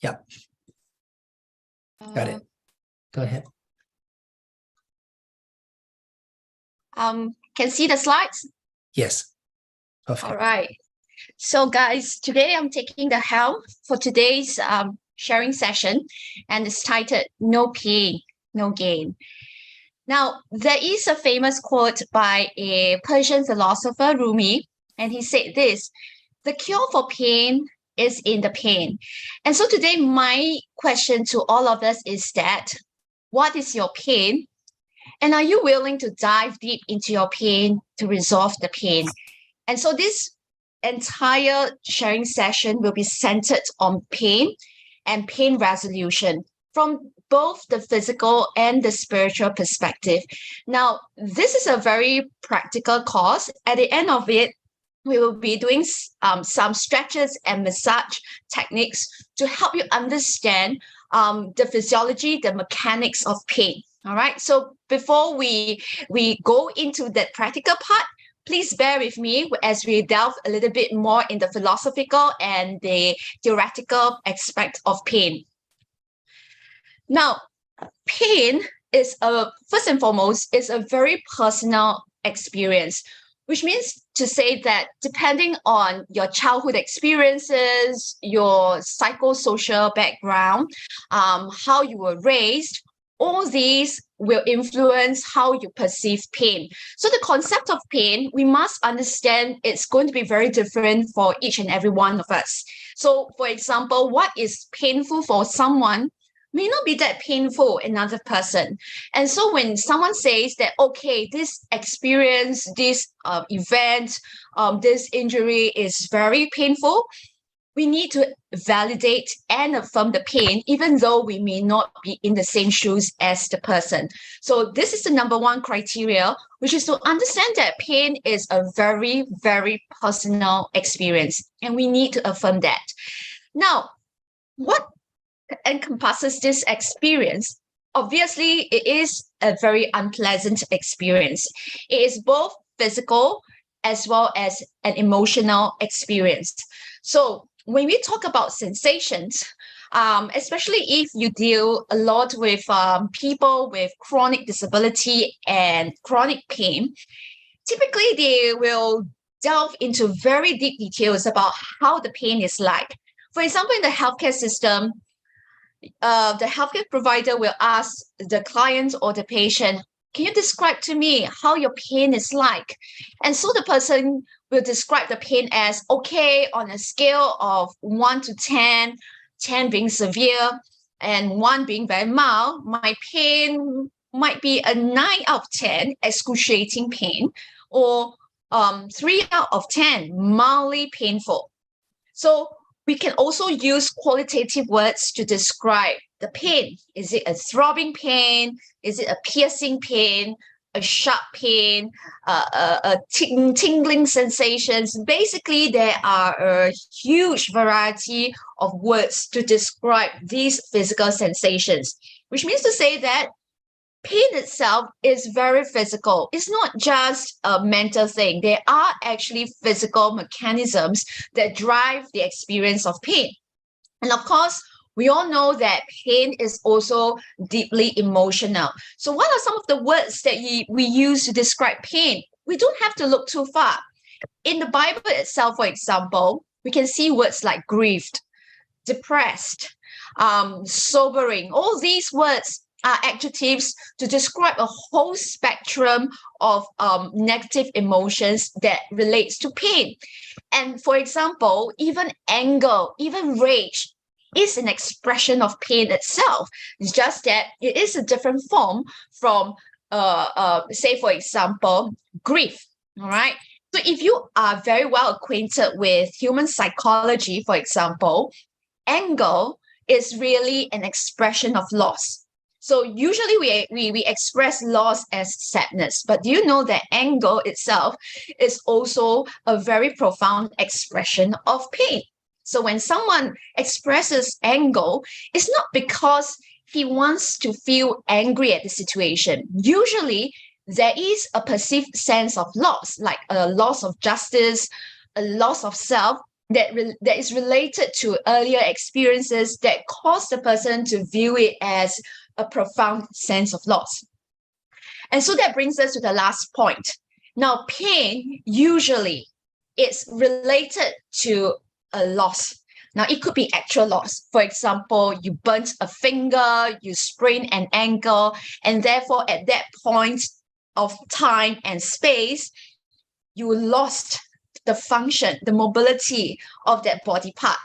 Yep. Got it. Go ahead. Can see the slides? Yes. Perfect. All right. So guys, today I'm taking the helm for today's sharing session, and it's titled No Pain, No Gain. Now, there is a famous quote by a Persian philosopher, Rumi, and he said this: the cure for pain is in the pain. And so today, my question to all of us is that, what is your pain? And are you willing to dive deep into your pain to resolve the pain? And so this entire sharing session will be centered on pain and pain resolution from both the physical and the spiritual perspective. Now, this is a very practical course. At the end of it, we will be doing some stretches and massage techniques to help you understand the physiology, the mechanics of pain. All right. So before we go into that practical part, please bear with me as we delve a little bit more in the philosophical and the theoretical aspect of pain. Now, pain is first and foremost, is a very personal experience, which means to say that depending on your childhood experiences, your psychosocial background, how you were raised, all these will influence how you perceive pain. So the concept of pain, we must understand it's going to be very different for each and every one of us. So for example, what is painful for someone may not be that painful for another person. And so when someone says that, okay, this experience, this event, this injury is very painful, we need to validate and affirm the pain, even though we may not be in the same shoes as the person. So this is the number one criteria, which is to understand that pain is a very, very personal experience, and we need to affirm that. Now, what encompasses this experience? Obviously, it is a very unpleasant experience. It is both physical as well as an emotional experience. So when we talk about sensations, especially if you deal a lot with people with chronic disability and chronic pain, typically they will delve into very deep details about how the pain is like. For example, in the healthcare system, the healthcare provider will ask the client or the patient, can you describe to me how your pain is like? And so the person will describe the pain as, okay, on a scale of 1 to 10, 10 being severe and 1 being very mild, my pain might be a 9 out of 10, excruciating pain, or 3 out of 10, mildly painful. So we can also use qualitative words to describe the pain. Is it a throbbing pain? Is it a piercing pain? A sharp pain? A tingling sensations? Basically, there are a huge variety of words to describe these physical sensations, which means to say that pain itself is very physical. It's not just a mental thing. There are actually physical mechanisms that drive the experience of pain. And of course, we all know that pain is also deeply emotional. So what are some of the words that we use to describe pain? We don't have to look too far. In the Bible itself, for example, we can see words like grieved, depressed, sobering. All these words are adjectives to describe a whole spectrum of negative emotions that relates to pain. And for example, even anger, even rage is an expression of pain itself. It's just that it is a different form from, say, for example, grief. All right. So if you are very well acquainted with human psychology, for example, anger is really an expression of loss. So usually we express loss as sadness, but do you know that anger itself is also a very profound expression of pain? So when someone expresses anger, it's not because he wants to feel angry at the situation. Usually there is a perceived sense of loss, like a loss of justice, a loss of self, that is related to earlier experiences that cause the person to view it as a profound sense of loss. And so that brings us to the last point. Now, pain usually is related to a loss. Now, it could be actual loss. For example, you burnt a finger, you sprained an ankle, and therefore at that point of time and space, you lost the function, the mobility of that body part.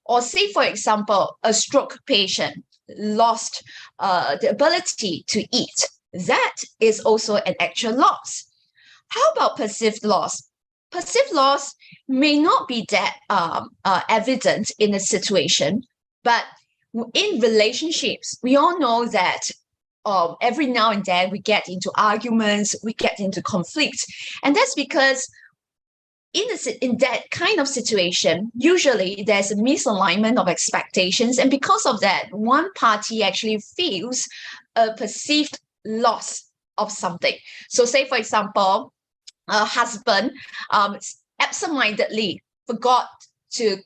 Or say, for example, a stroke patient lost the ability to eat. That is also an actual loss. How about perceived loss? Perceived loss may not be that evident in a situation, but in relationships, we all know that every now and then we get into arguments, we get into conflict. And that's because in that kind of situation, usually there's a misalignment of expectations. And because of that, one party actually feels a perceived loss of something. So say, for example, a husband absentmindedly forgot to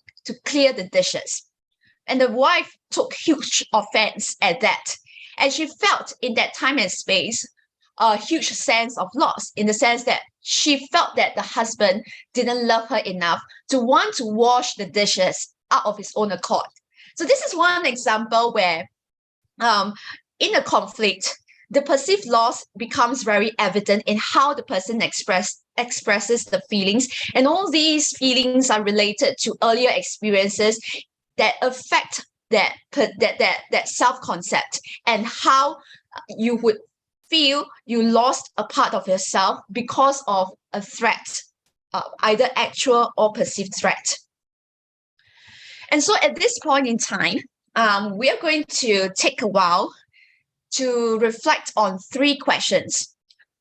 clear the dishes. And the wife took huge offense at that. And she felt in that time and space a huge sense of loss, in the sense that she felt that the husband didn't love her enough to want to wash the dishes out of his own accord. So this is one example where in a conflict, the perceived loss becomes very evident in how the person expresses the feelings. And all these feelings are related to earlier experiences that affect that self-concept, and how you would feel you lost a part of yourself because of a threat, either actual or perceived threat. And so at this point in time, we are going to take a while to reflect on 3 questions.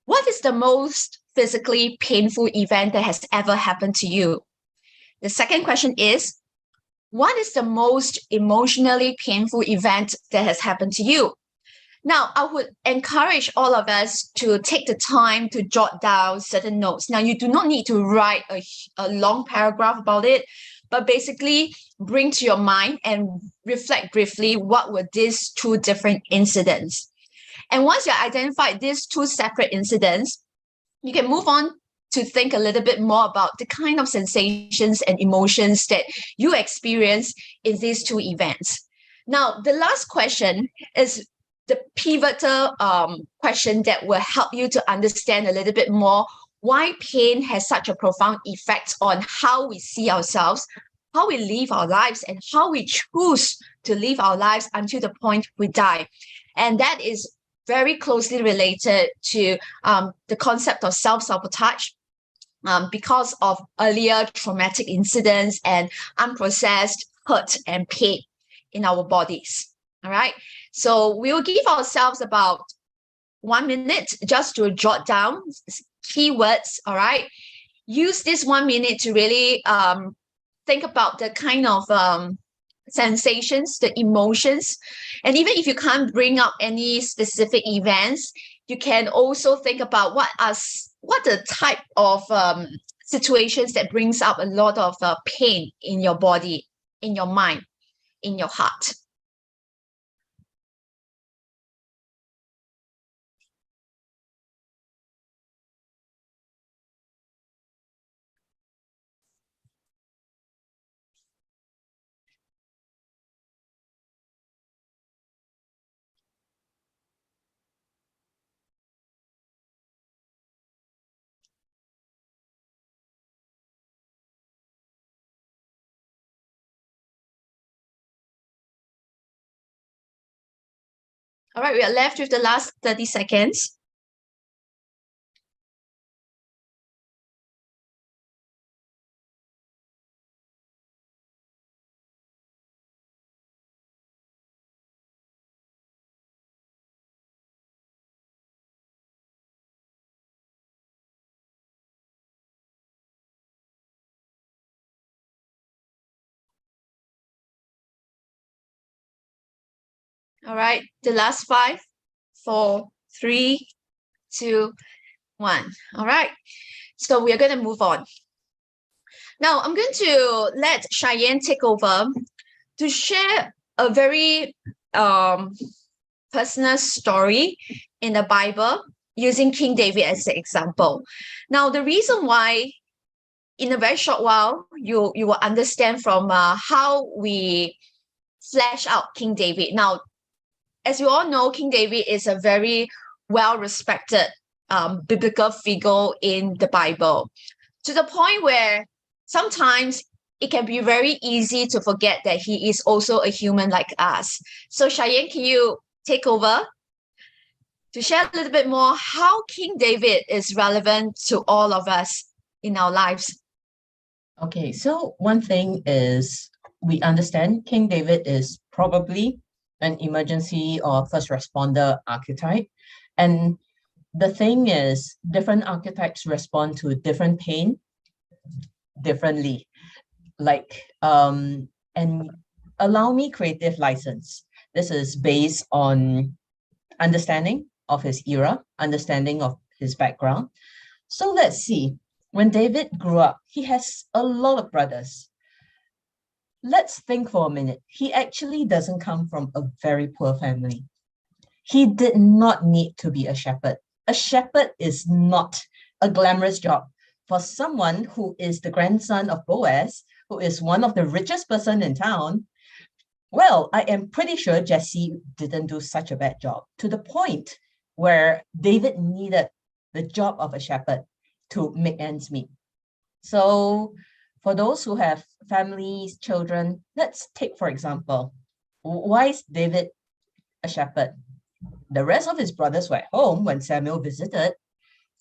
What is the most physically painful event that has ever happened to you? The second question is, what is the most emotionally painful event that has happened to you? Now, I would encourage all of us to take the time to jot down certain notes. Now, you do not need to write a long paragraph about it, but basically bring to your mind and reflect briefly what were these 2 different incidents. And once you identified these 2 separate incidents, you can move on to think a little bit more about the kind of sensations and emotions that you experience in these 2 events. Now, the last question is the pivotal question that will help you to understand a little bit more why pain has such a profound effect on how we see ourselves, how we live our lives, and how we choose to live our lives until the point we die. And that is very closely related to the concept of self-sabotage because of earlier traumatic incidents and unprocessed hurt and pain in our bodies. All right. So we will give ourselves about 1 minute just to jot down keywords. All right. Use this 1 minute to really think about the kind of sensations, the emotions. And even if you can't bring up any specific events, you can also think about what the type of situations that brings up a lot of pain in your body, in your mind, in your heart. All right, we are left with the last 30 seconds. All right, the last 5, 4, 3, 2, 1. All right, so we are going to move on. Now I'm going to let Cheyenne take over to share a very personal story in the Bible using King David as the example. Now, the reason why, in a very short while, you will understand from how we flesh out King David. Now, as you all know, King David is a very well-respected biblical figure in the Bible, to the point where sometimes it can be very easy to forget that he is also a human like us. So Cheyenne, can you take over to share a little bit more how King David is relevant to all of us in our lives? Okay, so one thing is we understand King David is probably an emergency or first responder archetype. And the thing is, different archetypes respond to different pain differently. And allow me creative license. This is based on understanding of his era, understanding of his background. So let's see. When David grew up, he has a lot of brothers. Let's think for a minute. He actually doesn't come from a very poor family. He did not need to be a shepherd. A shepherd is not a glamorous job. For someone who is the grandson of Boaz, who is one of the richest person in town, well, I am pretty sure Jesse didn't do such a bad job, to the point where David needed the job of a shepherd to make ends meet. So for those who have families, children, let's take, for example, why is David a shepherd? The rest of his brothers were at home when Samuel visited.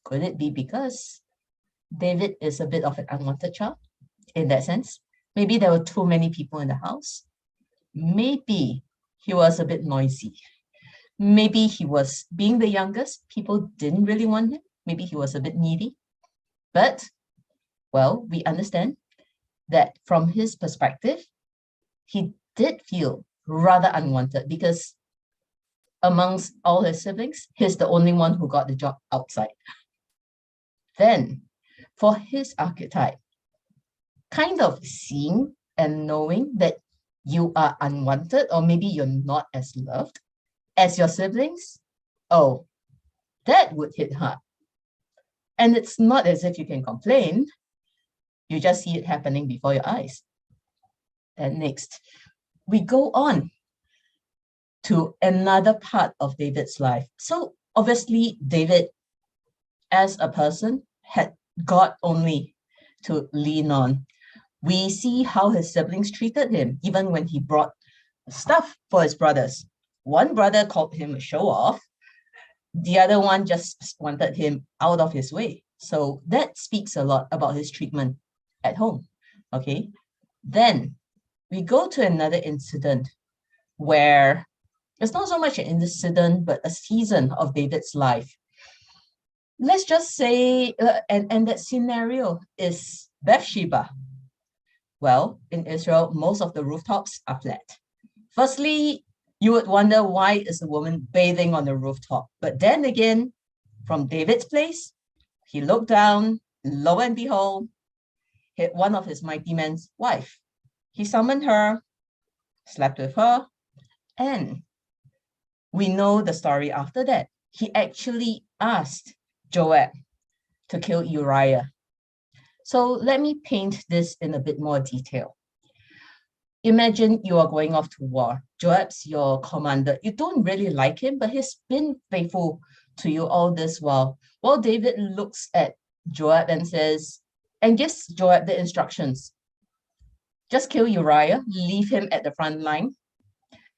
Could it be because David is a bit of an unwanted child in that sense? Maybe there were too many people in the house. Maybe he was a bit noisy. Maybe he was, being the youngest, people didn't really want him. Maybe he was a bit needy. But, well, we understand that from his perspective, he did feel rather unwanted because amongst all his siblings, he's the only one who got the job outside. Then, for his archetype, kind of seeing and knowing that you are unwanted, or maybe you're not as loved as your siblings, oh, that would hit hard. And it's not as if you can complain, you just see it happening before your eyes. And next, we go on to another part of David's life. So obviously, David, as a person, had God only to lean on. We see how his siblings treated him, even when he brought stuff for his brothers. One brother called him a show-off. The other one just wanted him out of his way. So that speaks a lot about his treatment at home. Okay. Then we go to another incident where it's not so much an incident, but a season of David's life. Let's just say, and that scenario is Bathsheba. Well, in Israel, most of the rooftops are flat. Firstly, you would wonder, why is a woman bathing on the rooftop? But then again, from David's place, he looked down, lo and behold, hit one of his mighty men's wife. He summoned her, slept with her, and we know the story after that. He actually asked Joab to kill Uriah. So let me paint this in a bit more detail. Imagine you are going off to war. Joab's your commander. You don't really like him, but he's been faithful to you all this while. Well, David looks at Joab and says, and gives Joab the instructions. Just kill Uriah, leave him at the front line.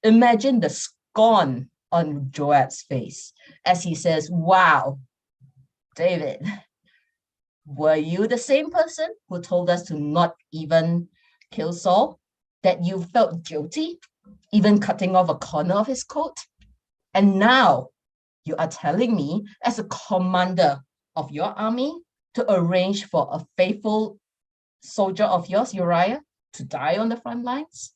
Imagine the scorn on Joab's face as he says, wow, David, were you the same person who told us to not even kill Saul? That you felt guilty, even cutting off a corner of his coat? And now you are telling me, as a commander of your army, to arrange for a faithful soldier of yours, Uriah, to die on the front lines?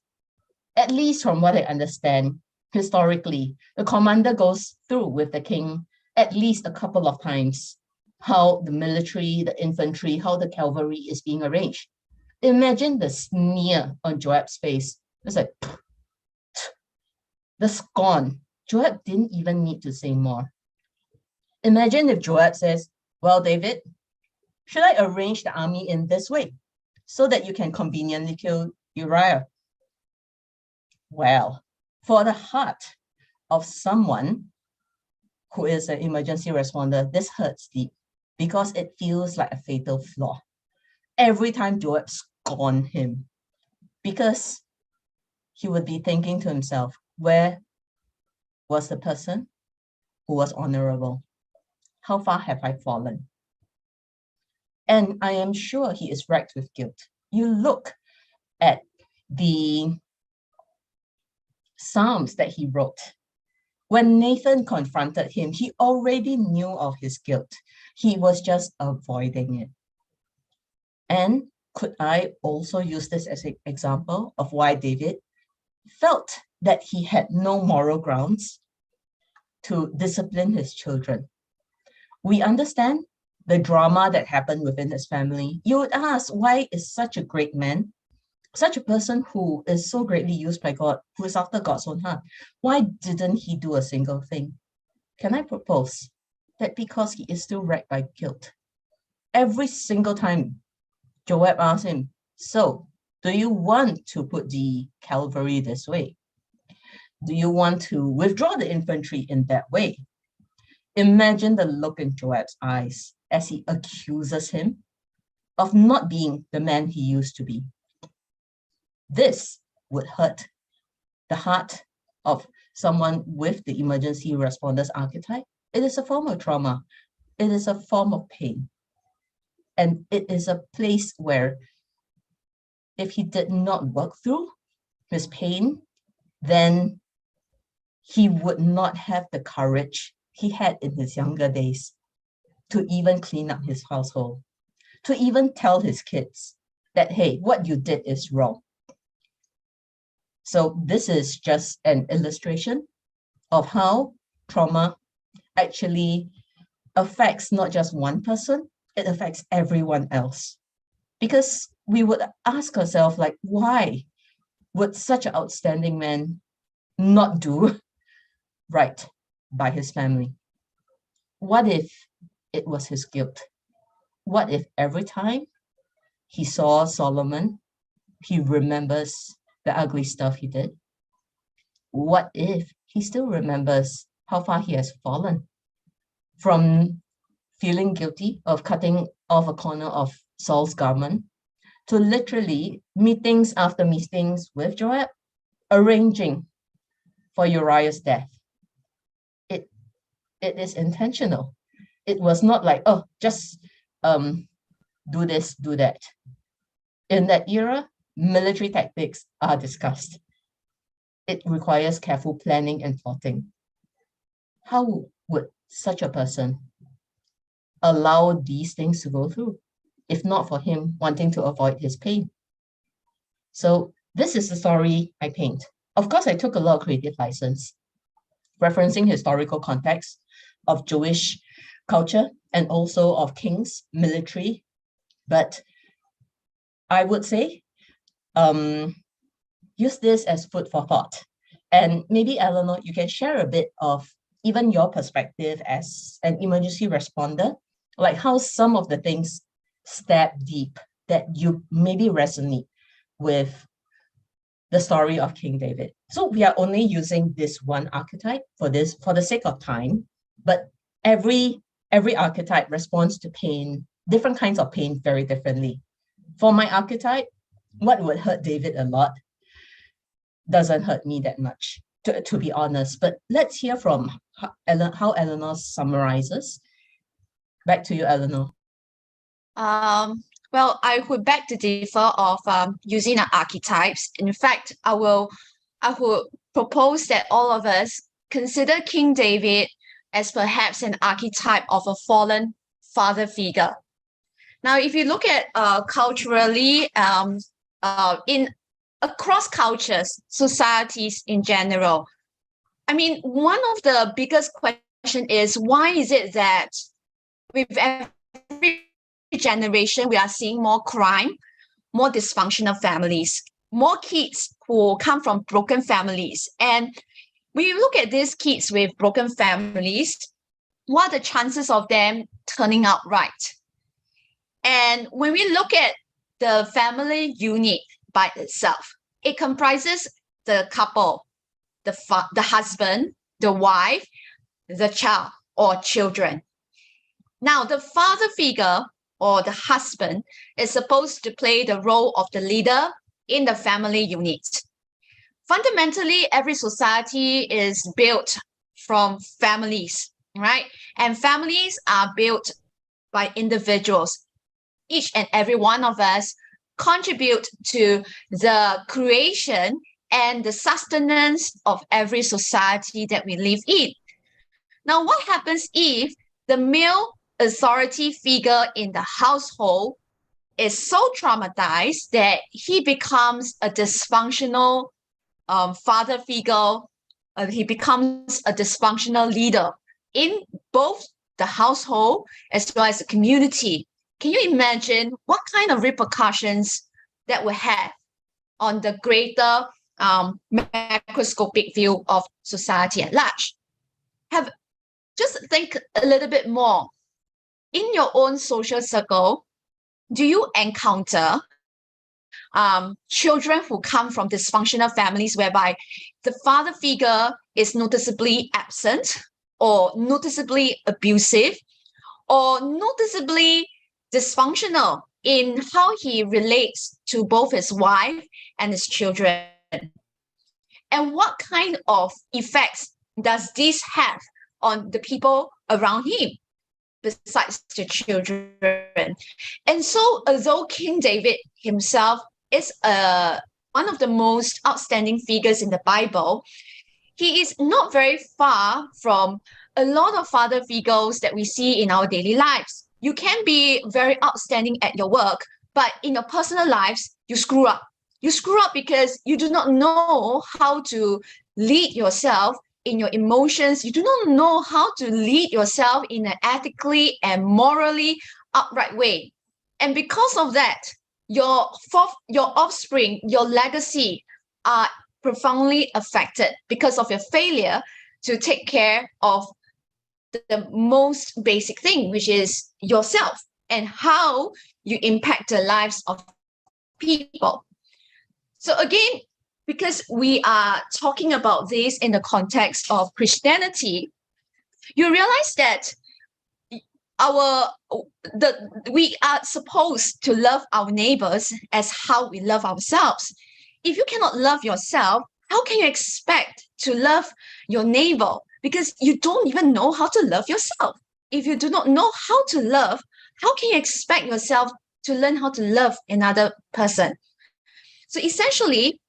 At least from what I understand, historically, the commander goes through with the king at least a couple of times, how the military, the infantry, how the cavalry is being arranged. Imagine the sneer on Joab's face. It's like the scorn. Joab didn't even need to say more. Imagine if Joab says, well, David, should I arrange the army in this way so that you can conveniently kill Uriah? Well, for the heart of someone who is an emergency responder, this hurts deep because it feels like a fatal flaw. Every time Joab scorned him, because he would be thinking to himself, where was the person who was honorable? How far have I fallen? And I am sure he is racked with guilt. You look at the Psalms that he wrote. When Nathan confronted him, he already knew of his guilt. He was just avoiding it. And could I also use this as an example of why David felt that he had no moral grounds to discipline his children? We understand the drama that happened within his family. You would ask, why is such a great man, such a person who is so greatly used by God, who is after God's own heart, why didn't he do a single thing? Can I propose that because he is still racked by guilt? Every single time Joab asked him, so do you want to put the cavalry this way? Do you want to withdraw the infantry in that way? Imagine the look in Joab's eyes as he accuses him of not being the man he used to be. This would hurt the heart of someone with the emergency responders archetype. It is a form of trauma. It is a form of pain. And it is a place where if he did not work through his pain, then he would not have the courage he had in his younger days to even clean up his household, to even tell his kids that, hey, what you did is wrong. So this is just an illustration of how trauma actually affects not just one person, it affects everyone else. Because we would ask ourselves, like, why would such an outstanding man not do right by his family? What if it was his guilt? What if every time he saw Solomon, he remembers the ugly stuff he did? What if he still remembers how far he has fallen from feeling guilty of cutting off a corner of Saul's garment to literally meetings after meetings with Joab, arranging for Uriah's death? It is intentional. It was not like, oh, just do this, do that. In that era, military tactics are discussed. It requires careful planning and plotting. How would such a person allow these things to go through, if not for him wanting to avoid his pain? So this is the story I paint. Of course, I took a lot of creative license, referencing historical context of Jewish culture and also of kings, military. But I would say, use this as food for thought. And maybe, Eleanor, you can share a bit of even your perspective as an emergency responder, like how some of the things stab deep that you maybe resonate with the story of King David. So we are only using this one archetype for the sake of time, but every archetype responds to pain, different kinds of pain very differently. For my archetype, what would hurt David a lot doesn't hurt me that much, to be honest. But let's hear from how Eleanor summarizes. Back to you, Eleanor. Well, I would beg to differ of using the archetypes. In fact, I would propose that all of us consider King David as perhaps an archetype of a fallen father figure. Now, if you look at culturally, in across cultures, societies in general, I mean, one of the biggest question is, why is it that with every generation we are seeing more crime, more dysfunctional families, more kids who come from broken families. And when you look at these kids with broken families, what are the chances of them turning out right? And when we look at the family unit by itself, it comprises the couple, the husband, the wife, the child or children. Now, the father figure or the husband is supposed to play the role of the leader in the family unit. Fundamentally, every society is built from families, right? And families are built by individuals. Each and every one of us contribute to the creation and the sustenance of every society that we live in. Now, what happens if the male authority figure in the household is so traumatized that he becomes a dysfunctional father figure? He becomes a dysfunctional leader in both the household as well as the community. Can you imagine what kind of repercussions that will have on the greater macroscopic view of society at large? Just think a little bit more. In your own social circle, do you encounter children who come from dysfunctional families whereby the father figure is noticeably absent or noticeably abusive or noticeably dysfunctional in how he relates to both his wife and his children? And what kind of effects does this have on the people around him besides the children? And so, although King David himself is one of the most outstanding figures in the Bible, he is not very far from a lot of father figures that we see in our daily lives. You can be very outstanding at your work, but in your personal lives, you screw up. You screw up because you do not know how to lead yourself in your emotions. You do not know how to lead yourself in an ethically and morally upright way. And because of that, your offspring, your legacy are profoundly affected because of your failure to take care of the most basic thing, which is yourself and how you impact the lives of people. So again, because we are talking about this in the context of Christianity, you realize that we are supposed to love our neighbors as how we love ourselves. If you cannot love yourself, how can you expect to love your neighbor? Because you don't even know how to love yourself. If you do not know how to love, how can you expect yourself to learn how to love another person? So essentially,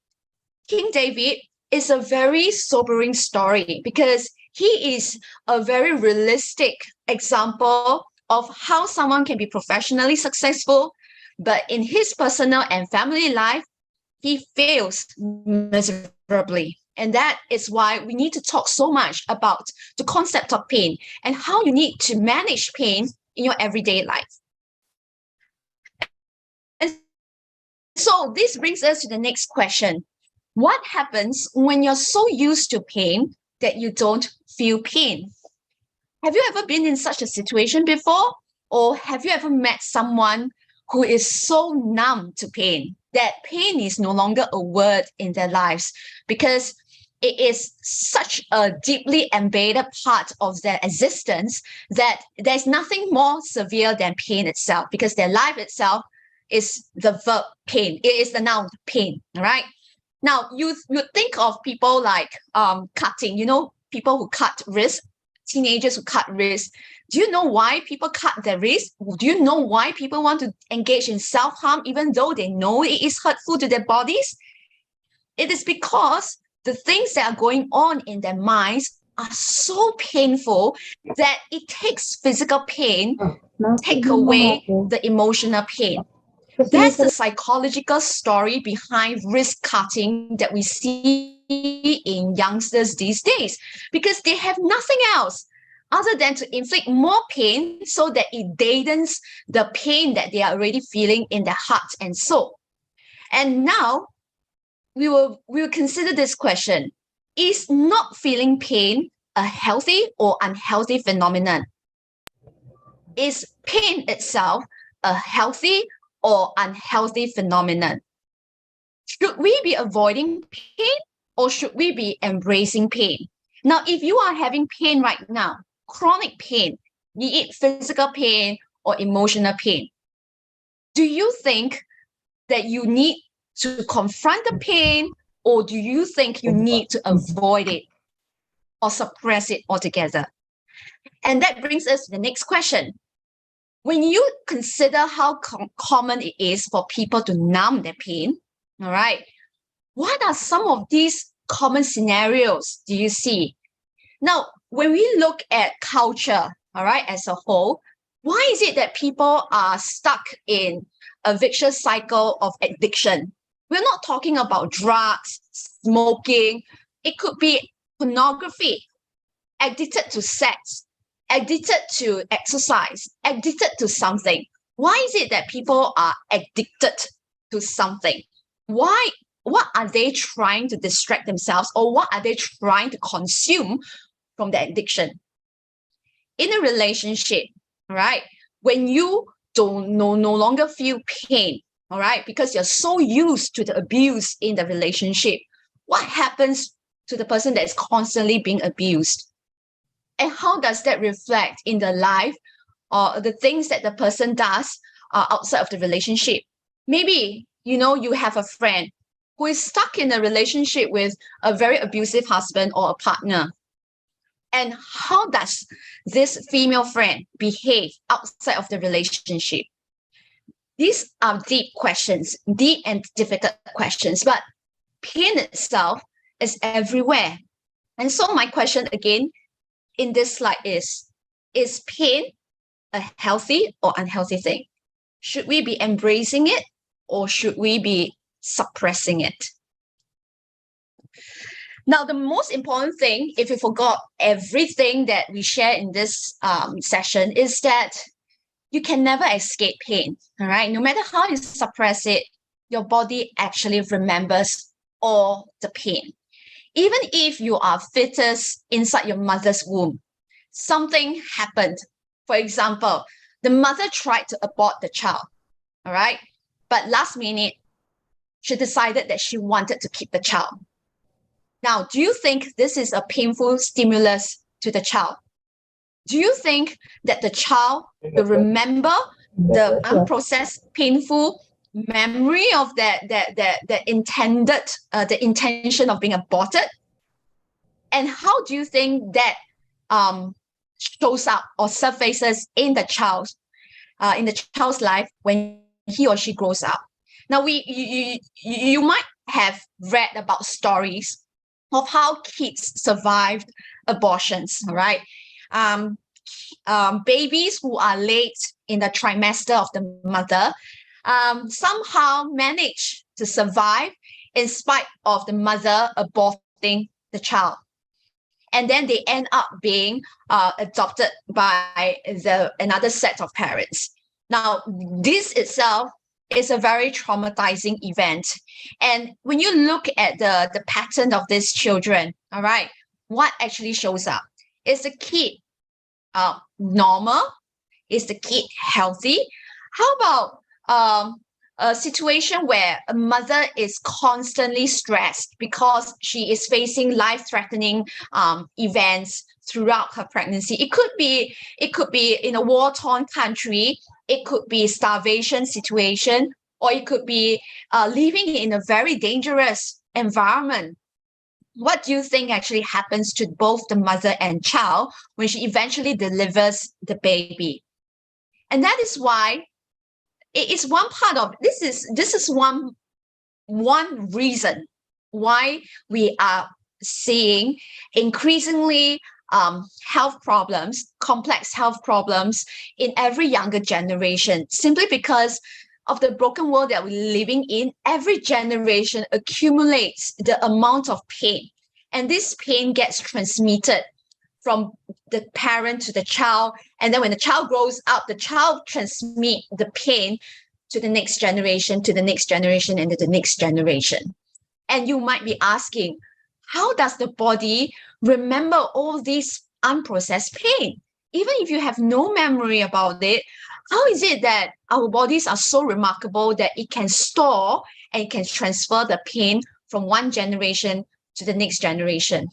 King David is a very sobering story because he is a very realistic example of how someone can be professionally successful, but in his personal and family life, he fails miserably. And that is why we need to talk so much about the concept of pain and how you need to manage pain in your everyday life. And so this brings us to the next question. What happens when you're so used to pain that you don't feel pain? Have you ever been in such a situation before? Or have you ever met someone who is so numb to pain that pain is no longer a word in their lives because it is such a deeply embedded part of their existence that there's nothing more severe than pain itself, because their life itself is the verb pain. It is the noun pain, right? Now, you think of people like cutting, people who cut wrists, teenagers who cut wrists. Do you know why people cut their wrists? Do you know why people want to engage in self-harm even though they know it is hurtful to their bodies? It is because the things that are going on in their minds are so painful that it takes physical pain to take away the emotional pain. That's the psychological story behind wrist cutting that we see in youngsters these days, because they have nothing else other than to inflict more pain so that it deadens the pain that they are already feeling in their heart and soul. And now we will consider this question. Is not feeling pain a healthy or unhealthy phenomenon? Is pain itself a healthy or unhealthy phenomenon? Should we be avoiding pain or should we be embracing pain? Now, if you are having pain right now, chronic pain, be it physical pain or emotional pain, do you think that you need to confront the pain or do you think you need to avoid it or suppress it altogether? And that brings us to the next question. When you consider how common it is for people to numb their pain, all right, what are some of these common scenarios do you see? Now, when we look at culture, all right, as a whole, why is it that people are stuck in a vicious cycle of addiction? We're not talking about drugs, smoking. It could be pornography, addicted to sex, addicted to exercise, addicted to something. Why is it that people are addicted to something? Why? What are they trying to distract themselves or what are they trying to consume from the addiction? In a relationship, right, when you no longer feel pain, all right, because you're so used to the abuse in the relationship, what happens to the person that is constantly being abused? And how does that reflect in the life or the things that the person does outside of the relationship? Maybe, you have a friend who is stuck in a relationship with a very abusive husband or a partner. And how does this female friend behave outside of the relationship? These are deep questions, deep and difficult questions, but pain itself is everywhere. And so my question again in this slide is pain a healthy or unhealthy thing? Should we be embracing it or should we be suppressing it? Now, the most important thing, if you forgot everything that we share in this session, is that you can never escape pain, all right? No matter how you suppress it, your body actually remembers all the pain. Even if you are fetus inside your mother's womb, something happened. For example, the mother tried to abort the child, all right? But last minute, she decided that she wanted to keep the child. Now, do you think this is a painful stimulus to the child? Do you think that the child will remember the unprocessed, painful memory of that intended, the intention of being aborted? And how do you think that shows up or surfaces in the child's life when he or she grows up? Now, you might have read about stories of how kids survived abortions, right? Babies who are late in the trimester of the mother somehow manage to survive in spite of the mother aborting the child. And then they end up being adopted by another set of parents. Now, this itself is a very traumatizing event. And when you look at the pattern of these children, all right, what actually shows up? Is the kid normal? Is the kid healthy? How about a situation where a mother is constantly stressed because she is facing life-threatening events throughout her pregnancy? It could be in a war-torn country. It could be starvation situation, or it could be living in a very dangerous environment. What do you think actually happens to both the mother and child when she eventually delivers the baby? And that is why it is one part of this is one reason why we are seeing increasingly health problems, complex health problems in every younger generation, simply because of the broken world that we're living in. Every generation accumulates the amount of pain, and this pain gets transmitted from the parent to the child. And then when the child grows up, the child transmits the pain to the next generation, to the next generation, and to the next generation. And you might be asking, how does the body remember all these unprocessed pain? Even if you have no memory about it, how is it that our bodies are so remarkable that it can store and it can transfer the pain from one generation to the next generation?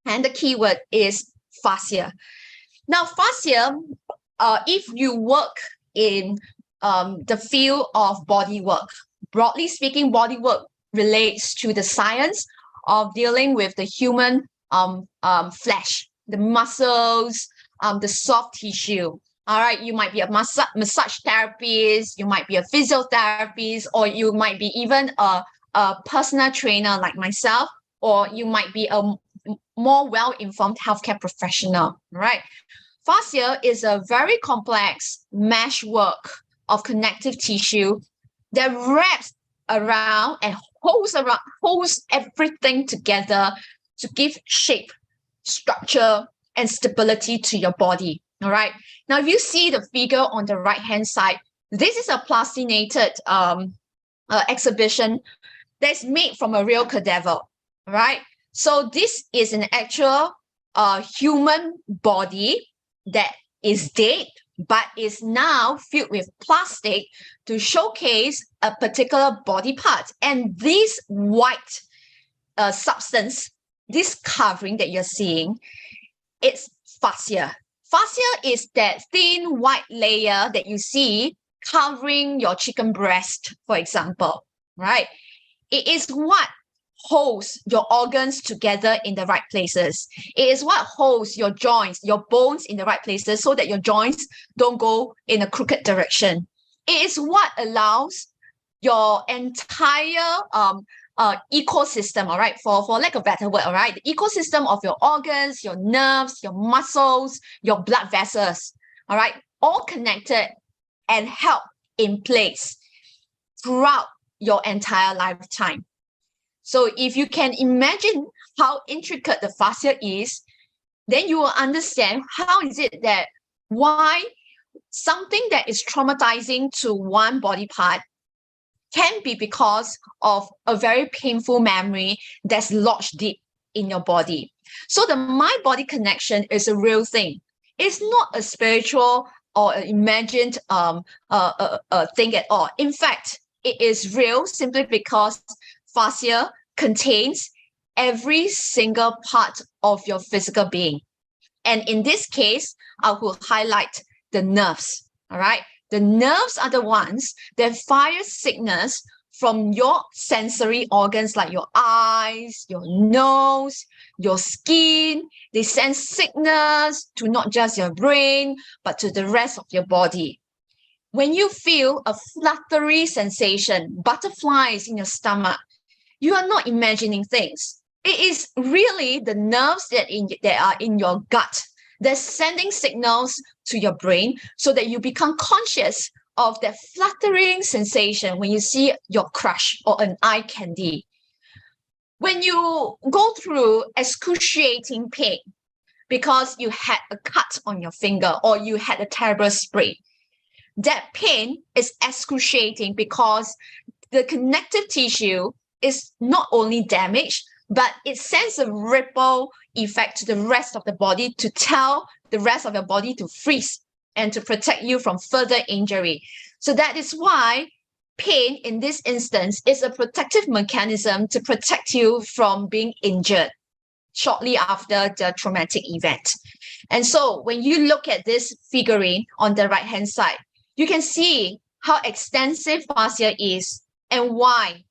And the keyword is fascia. Now, fascia, if you work in the field of body work, broadly speaking, body work relates to the science of dealing with the human flesh, the muscles, the soft tissue. All right, you might be a massage therapist, you might be a physiotherapist, or you might be even a personal trainer like myself, or you might be a more well-informed healthcare professional, right? Fascia is a very complex meshwork of connective tissue that wraps around and holds everything together to give shape, structure, and stability to your body. All right. Now, if you see the figure on the right-hand side, this is a plastinated exhibition that's made from a real cadaver. Right. So this is an actual human body that is dead, but is now filled with plastic to showcase a particular body part. And this white substance, this covering that you're seeing, it's fascia. Fascia is that thin white layer that you see covering your chicken breast, for example, right? It is what holds your organs together in the right places. It is what holds your joints, your bones in the right places so that your joints don't go in a crooked direction. It is what allows your entire ecosystem, all right, for lack of better word, all right, the ecosystem of your organs, your nerves, your muscles, your blood vessels, all right, all connected and held in place throughout your entire lifetime. So if you can imagine how intricate the fascia is, then you will understand how is it that why something that is traumatizing to one body part can be because of a very painful memory that's lodged deep in your body. So the mind-body connection is a real thing. It's not a spiritual or an imagined thing at all. In fact, it is real simply because fascia contains every single part of your physical being. And in this case, I will highlight the nerves, all right? The nerves are the ones that fire signals from your sensory organs like your eyes, your nose, your skin. They send signals to not just your brain, but to the rest of your body. When you feel a fluttery sensation, butterflies in your stomach, you are not imagining things. It is really the nerves that are in your gut. They're sending signals to your brain so that you become conscious of that fluttering sensation when you see your crush or an eye candy. When you go through excruciating pain because you had a cut on your finger or you had a terrible sprain, that pain is excruciating because the connective tissue is not only damaged, but it sends a ripple effect to the rest of the body to tell the rest of your body to freeze and to protect you from further injury. So that is why pain in this instance is a protective mechanism to protect you from being injured shortly after the traumatic event. And so when you look at this figurine on the right-hand side, you can see how extensive fascia is and why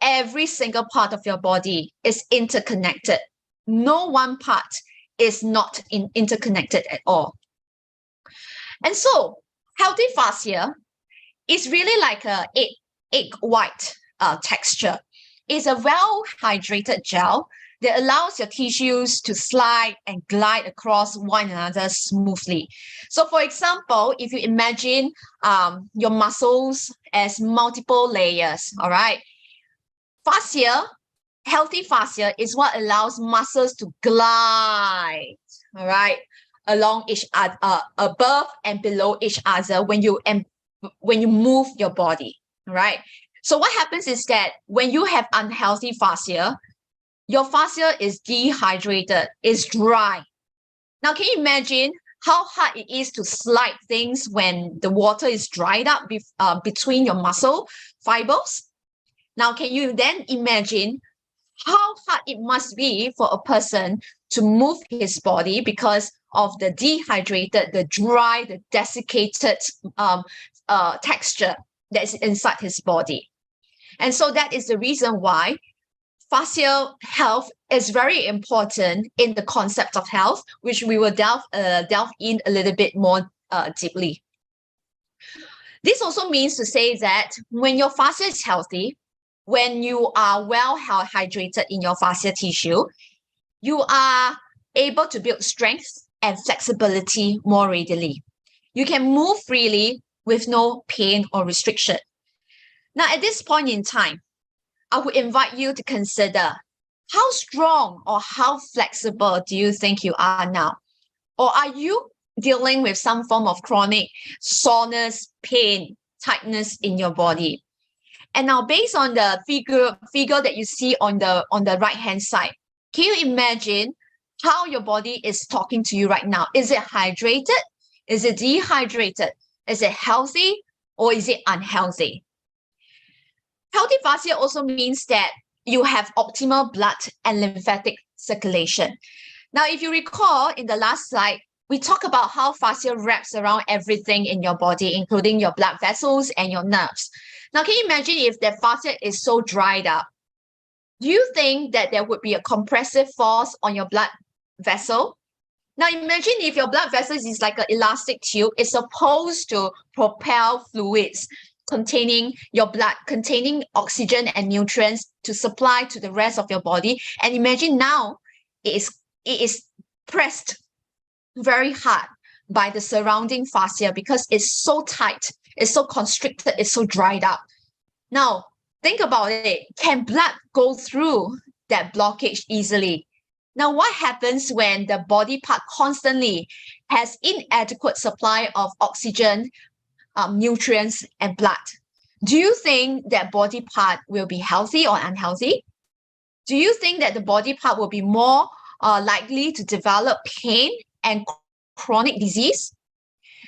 every single part of your body is interconnected. No one part is not interconnected at all. And so healthy fascia is really like a egg white texture. It's a well-hydrated gel that allows your tissues to slide and glide across one another smoothly. So for example, if you imagine your muscles as multiple layers, all right, fascia, healthy fascia is what allows muscles to glide, all right, along each other, above and below each other when you when you move your body, right? So what happens is that when you have unhealthy fascia, your fascia is dehydrated, is dry. Now, can you imagine how hard it is to slide things when the water is dried up between your muscle fibers? Now, can you then imagine how hard it must be for a person to move his body because of the dehydrated, the dry, the desiccated texture that's inside his body? And so that is the reason why fascial health is very important in the concept of health, which we will delve in a little bit more deeply. This also means to say that when your fascia is healthy, when you are well hydrated in your fascia tissue, you are able to build strength and flexibility more readily. You can move freely with no pain or restriction. Now, at this point in time, I would invite you to consider how strong or how flexible do you think you are now? Or are you dealing with some form of chronic soreness, pain, tightness in your body? And now, based on the figure that you see on the right-hand side, can you imagine how your body is talking to you right now? Is it hydrated? Is it dehydrated? Is it healthy or is it unhealthy? Healthy fascia also means that you have optimal blood and lymphatic circulation. Now, if you recall in the last slide, we talk about how fascia wraps around everything in your body, including your blood vessels and your nerves. Now, can you imagine if the fascia is so dried up? Do you think that there would be a compressive force on your blood vessel? Now, imagine if your blood vessels is like an elastic tube, it's supposed to propel fluids containing your blood, containing oxygen and nutrients to supply to the rest of your body. And imagine now it is pressed very hard by the surrounding fascia because it's so tight, it's so constricted, it's so dried up. Now, think about it. Can blood go through that blockage easily? Now, what happens when the body part constantly has inadequate supply of oxygen, nutrients, and blood? Do you think that body part will be healthy or unhealthy? Do you think that the body part will be more likely to develop pain and chronic disease?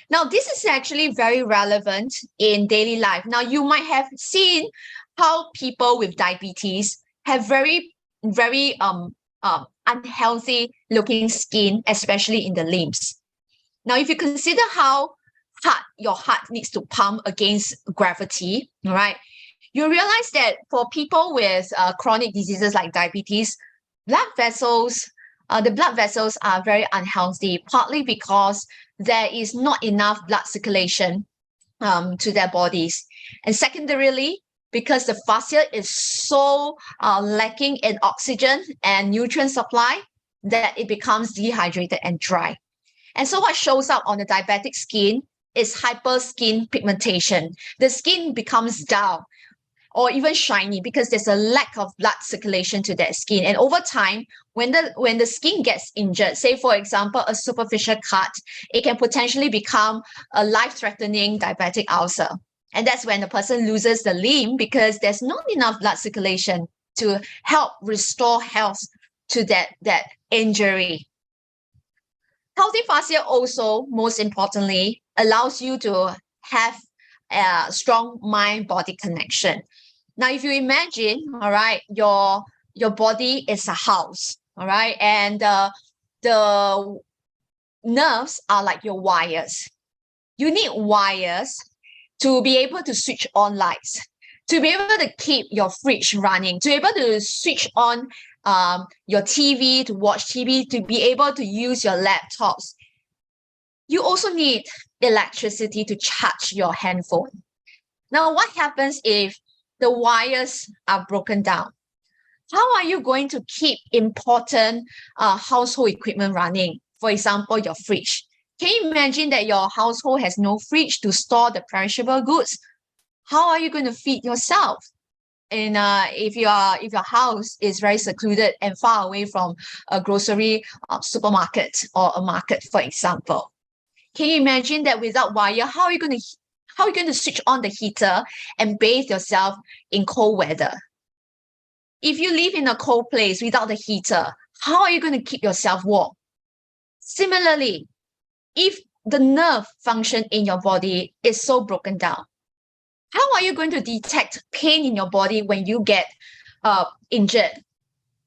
Now, this is actually very relevant in daily life. Now, you might have seen how people with diabetes have very unhealthy looking skin, especially in the limbs. Now, if you consider how hard your heart needs to pump against gravity, right? You realize that for people with chronic diseases like diabetes, the blood vessels are very unhealthy, partly because there is not enough blood circulation to their bodies. And secondarily, because the fascia is so lacking in oxygen and nutrient supply that it becomes dehydrated and dry. And so what shows up on the diabetic skin is hyper skin pigmentation. The skin becomes dull or even shiny because there's a lack of blood circulation to that skin. And over time, when the skin gets injured, say for example, a superficial cut, it can potentially become a life-threatening diabetic ulcer. And that's when the person loses the limb because there's not enough blood circulation to help restore health to that injury. Healthy fascia also, most importantly, allows you to have a strong mind-body connection. Now, if you imagine, all right, your body is a house, all right, and the nerves are like your wires. You need wires to be able to switch on lights, to be able to keep your fridge running, to be able to switch on your TV, to watch TV, to be able to use your laptops. You also need electricity to charge your handphone. Now, what happens if the wires are broken down? How are you going to keep important household equipment running? For example, your fridge. Can you imagine that your household has no fridge to store the perishable goods? How are you going to feed yourself? And if your house is very secluded and far away from a grocery supermarket or a market, for example, can you imagine that without wire, how are you going How are you going to switch on the heater and bathe yourself in cold weather? If you live in a cold place without the heater, how are you going to keep yourself warm? Similarly, if the nerve function in your body is so broken down, how are you going to detect pain in your body when you get injured?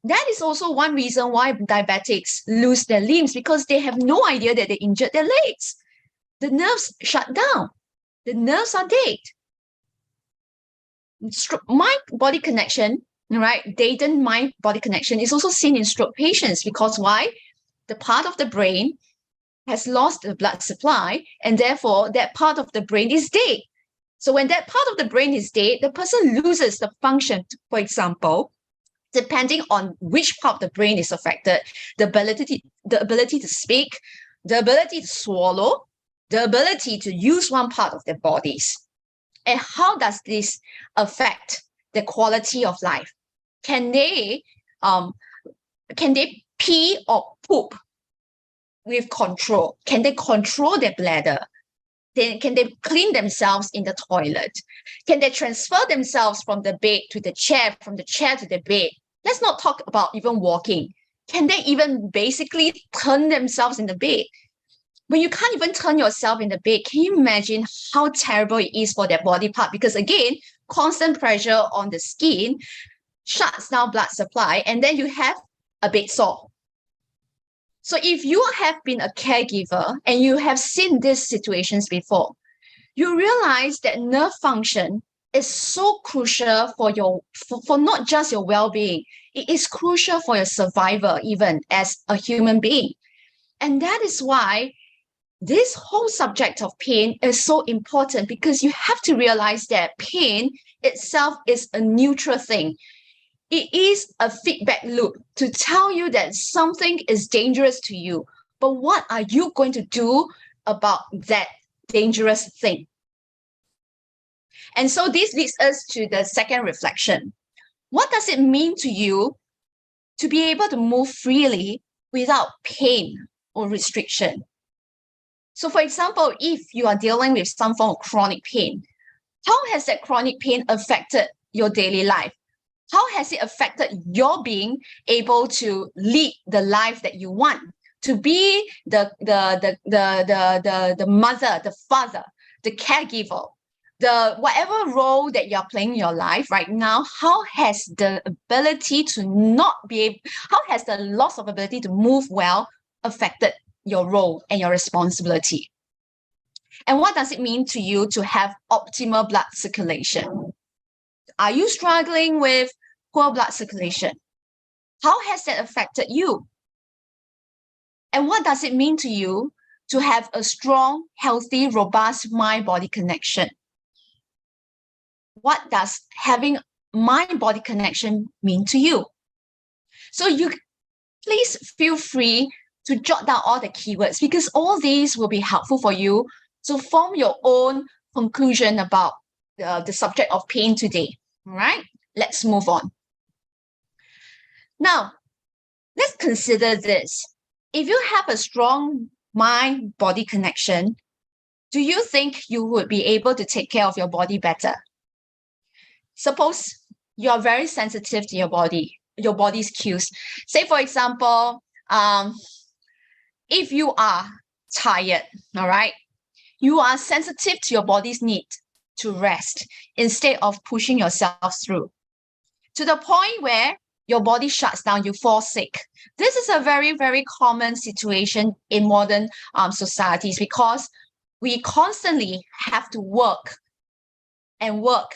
That is also one reason why diabetics lose their limbs, because they have no idea that they injured their legs. The nerves shut down. The nerves are dead. Mind-body connection, right? Deadened mind-body connection is also seen in stroke patients, because why? The part of the brain has lost the blood supply, and therefore that part of the brain is dead. So when that part of the brain is dead, the person loses the function, for example, depending on which part of the brain is affected, the ability to speak, the ability to swallow, the ability to use one part of their bodies. And how does this affect the quality of life? Can they pee or poop with control? Can they control their bladder? Can they clean themselves in the toilet? Can they transfer themselves from the bed to the chair, from the chair to the bed? Let's not talk about even walking. Can they even basically turn themselves in the bed? When you can't even turn yourself in the bed, can you imagine how terrible it is for that body part? Because again, constant pressure on the skin shuts down blood supply, and then you have a bed sore. So if you have been a caregiver and you have seen these situations before, you realize that nerve function is so crucial for not just your well-being. It is crucial for your survival, even as a human being. And that is why this whole subject of pain is so important, because you have to realize that pain itself is a neutral thing. It is a feedback loop to tell you that something is dangerous to you. But what are you going to do about that dangerous thing? And so this leads us to the second reflection. What does it mean to you to be able to move freely without pain or restriction? So for example, if you are dealing with some form of chronic pain, how has that chronic pain affected your daily life? How has it affected your being able to lead the life that you want, to be the mother, the father, the caregiver, the whatever role that you're playing in your life right now? How has the ability to how has the loss of ability to move well affected your role and your responsibility? And what does it mean to you to have optimal blood circulation? Are you struggling with poor blood circulation? How has that affected you? And what does it mean to you to have a strong, healthy, robust mind-body connection? What does having mind-body connection mean to you? So you please feel free to jot down all the keywords, because all these will be helpful for you to form your own conclusion about the subject of pain today. All right, let's move on. Now, let's consider this. If you have a strong mind-body connection, do you think you would be able to take care of your body better? Suppose you are very sensitive to your body, your body's cues. Say, for example, if you are tired, all right, you are sensitive to your body's need to rest instead of pushing yourself through, to the point where your body shuts down, you fall sick. This is a very, very common situation in modern societies, because we constantly have to work and work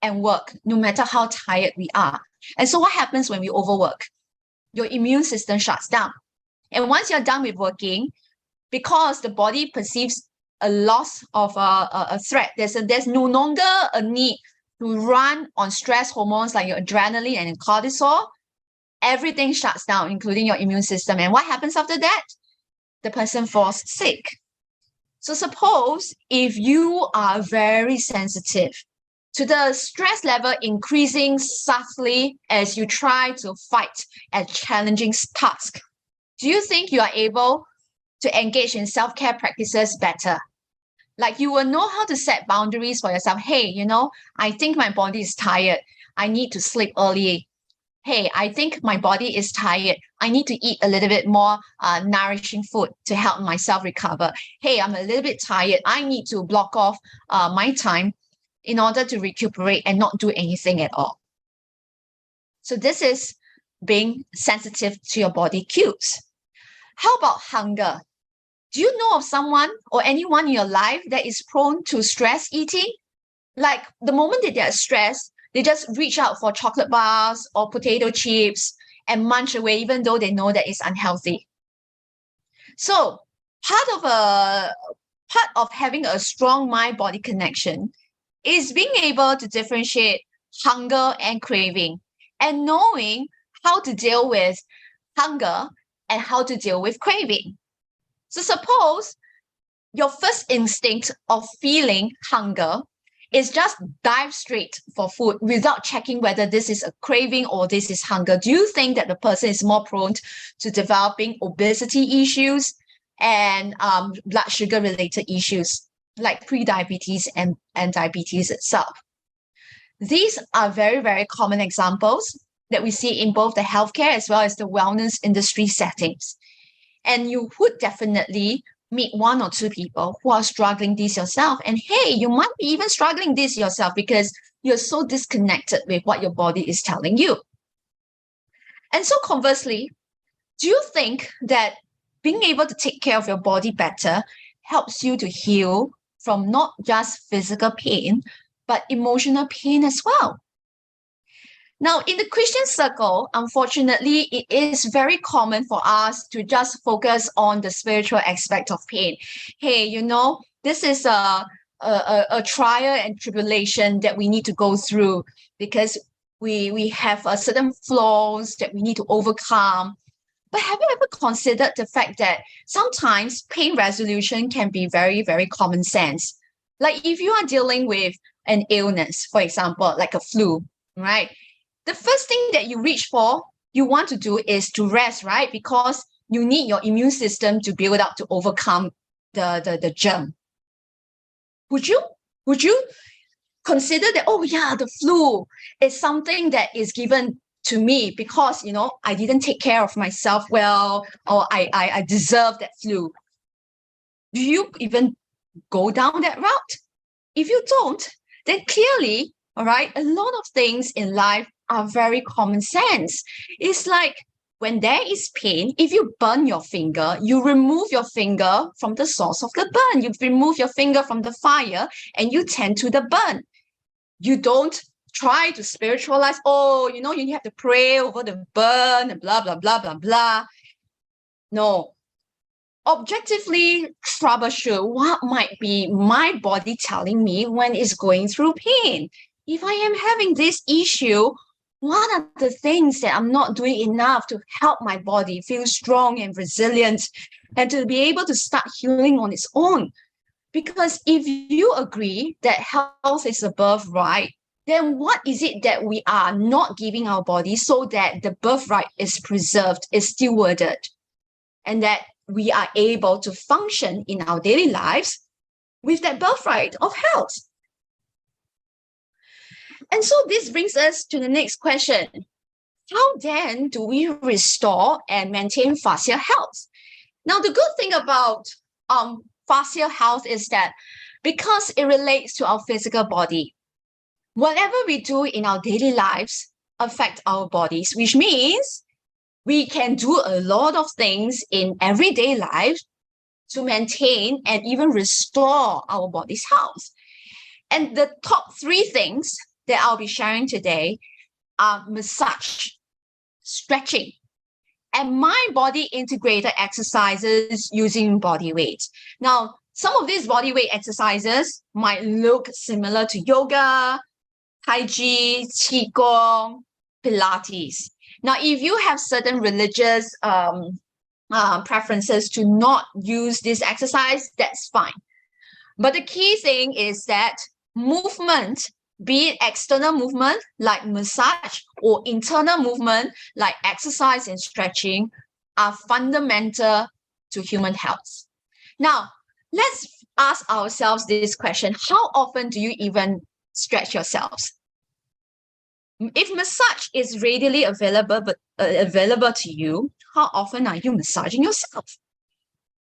and work, no matter how tired we are. And so what happens when we overwork? Your immune system shuts down. And once you're done with working, because the body perceives a loss of a threat, there's no longer a need to run on stress hormones like your adrenaline and cortisol. Everything shuts down, including your immune system. And what happens after that? The person falls sick. So suppose if you are very sensitive to the stress level increasing subtly as you try to fight a challenging task, do you think you are able to engage in self-care practices better? Like you will know how to set boundaries for yourself. Hey, you know, I think my body is tired. I need to sleep early. Hey, I think my body is tired. I need to eat a little bit more nourishing food to help myself recover. Hey, I'm a little bit tired. I need to block off my time in order to recuperate and not do anything at all. So this is being sensitive to your body cues. How about hunger? Do you know of someone or anyone in your life that is prone to stress eating? Like the moment that they're stressed, they just reach out for chocolate bars or potato chips and munch away, even though they know that it's unhealthy. So part of having a strong mind-body connection is being able to differentiate hunger and craving and knowing how to deal with hunger and how to deal with craving. So suppose your first instinct of feeling hunger is just dive straight for food without checking whether this is a craving or this is hunger. Do you think that the person is more prone to developing obesity issues and blood sugar related issues like pre-diabetes and diabetes itself? These are very, very common examples that we see in both the healthcare as well as the wellness industry settings. And you would definitely meet one or two people who are struggling this yourself. And hey, you might be even struggling this yourself because you're so disconnected with what your body is telling you. And so conversely, do you think that being able to take care of your body better helps you to heal from not just physical pain, but emotional pain as well? Now, in the Christian circle, unfortunately, it is very common for us to just focus on the spiritual aspect of pain. Hey, you know, this is a trial and tribulation that we need to go through because we have certain flaws that we need to overcome. But have you ever considered the fact that sometimes pain resolution can be very, very common sense? Like if you are dealing with an illness, for example, like a flu, right? The first thing that you reach for, you want to do is to rest, right? Because you need your immune system to build up to overcome the germ. Would you consider that, oh yeah, the flu is something that is given to me because, you know, I didn't take care of myself well, or I deserve that flu? Do you even go down that route? If you don't, then clearly, all right, a lot of things in life are very common sense. It's like when there is pain, if you burn your finger, you remove your finger from the source of the burn. You remove your finger from the fire and you tend to the burn. You don't try to spiritualize, oh, you know, you have to pray over the burn and blah, blah, blah, blah, blah. No. Objectively troubleshoot what might be my body telling me when it's going through pain. If I am having this issue, what are the things that I'm not doing enough to help my body feel strong and resilient and to be able to start healing on its own? Because if you agree that health is a birthright, then what is it that we are not giving our body so that the birthright is preserved, is stewarded, and that we are able to function in our daily lives with that birthright of health? And so this brings us to the next question. How then do we restore and maintain fascial health? Now, the good thing about fascial health is that because it relates to our physical body, whatever we do in our daily lives affect our bodies, which means we can do a lot of things in everyday life to maintain and even restore our body's health. And the top 3 things that I'll be sharing today are massage, stretching, and mind body integrated exercises using body weight. Now, some of these body weight exercises might look similar to yoga, Tai Chi, Qigong, Pilates. Now, if you have certain religious preferences to not use this exercise, that's fine. But the key thing is that movement, be it external movement like massage or internal movement like exercise and stretching, are fundamental to human health. Now, let's ask ourselves this question. How often do you even stretch yourselves? If massage is readily available to you, how often are you massaging yourself?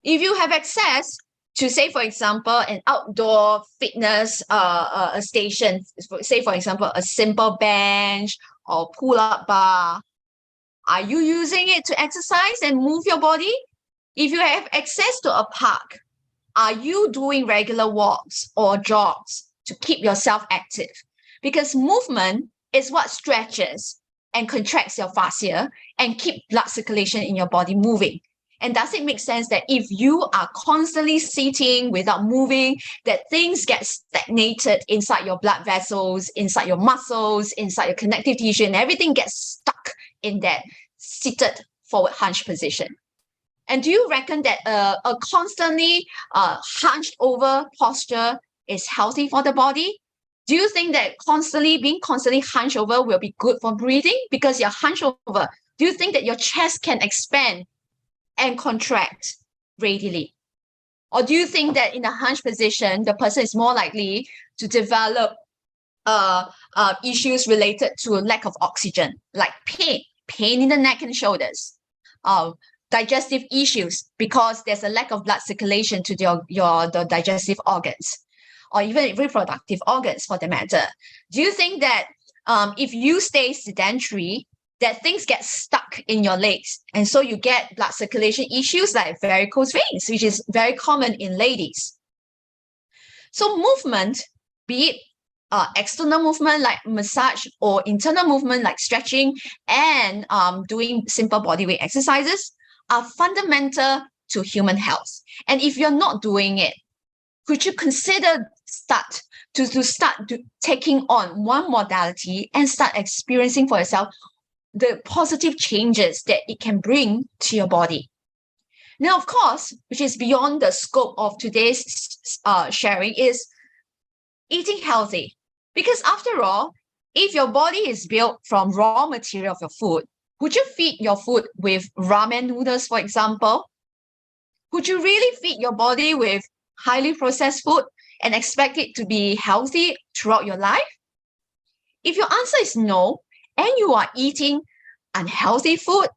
If you have access to, say, for example, an outdoor fitness station, say, for example, a simple bench or pull-up bar, are you using it to exercise and move your body? If you have access to a park, are you doing regular walks or jogs to keep yourself active? Because movement is what stretches and contracts your fascia and keep blood circulation in your body moving. And does it make sense that if you are constantly sitting without moving, that things get stagnated inside your blood vessels, inside your muscles, inside your connective tissue, and everything gets stuck in that seated forward hunch position? And do you reckon that a constantly hunched over posture is healthy for the body? Do you think that being constantly hunched over will be good for breathing because you're hunched over? Do you think that your chest can expand and contract readily? Or do you think that in a hunch position, the person is more likely to develop issues related to a lack of oxygen, like pain in the neck and shoulders, digestive issues because there's a lack of blood circulation to the digestive organs, or even reproductive organs for the matter? Do you think that if you stay sedentary, that things get stuck in your legs, and so you get blood circulation issues like varicose veins, which is very common in ladies? So movement, be it external movement like massage or internal movement like stretching and doing simple bodyweight exercises, are fundamental to human health. And if you're not doing it, could you consider taking on one modality and start experiencing for yourself the positive changes that it can bring to your body? Now, of course, which is beyond the scope of today's sharing, is eating healthy. Because after all, if your body is built from raw material of your food, would you feed your food with ramen noodles, for example? Would you really feed your body with highly processed food and expect it to be healthy throughout your life? If your answer is no, and you are eating unhealthy food,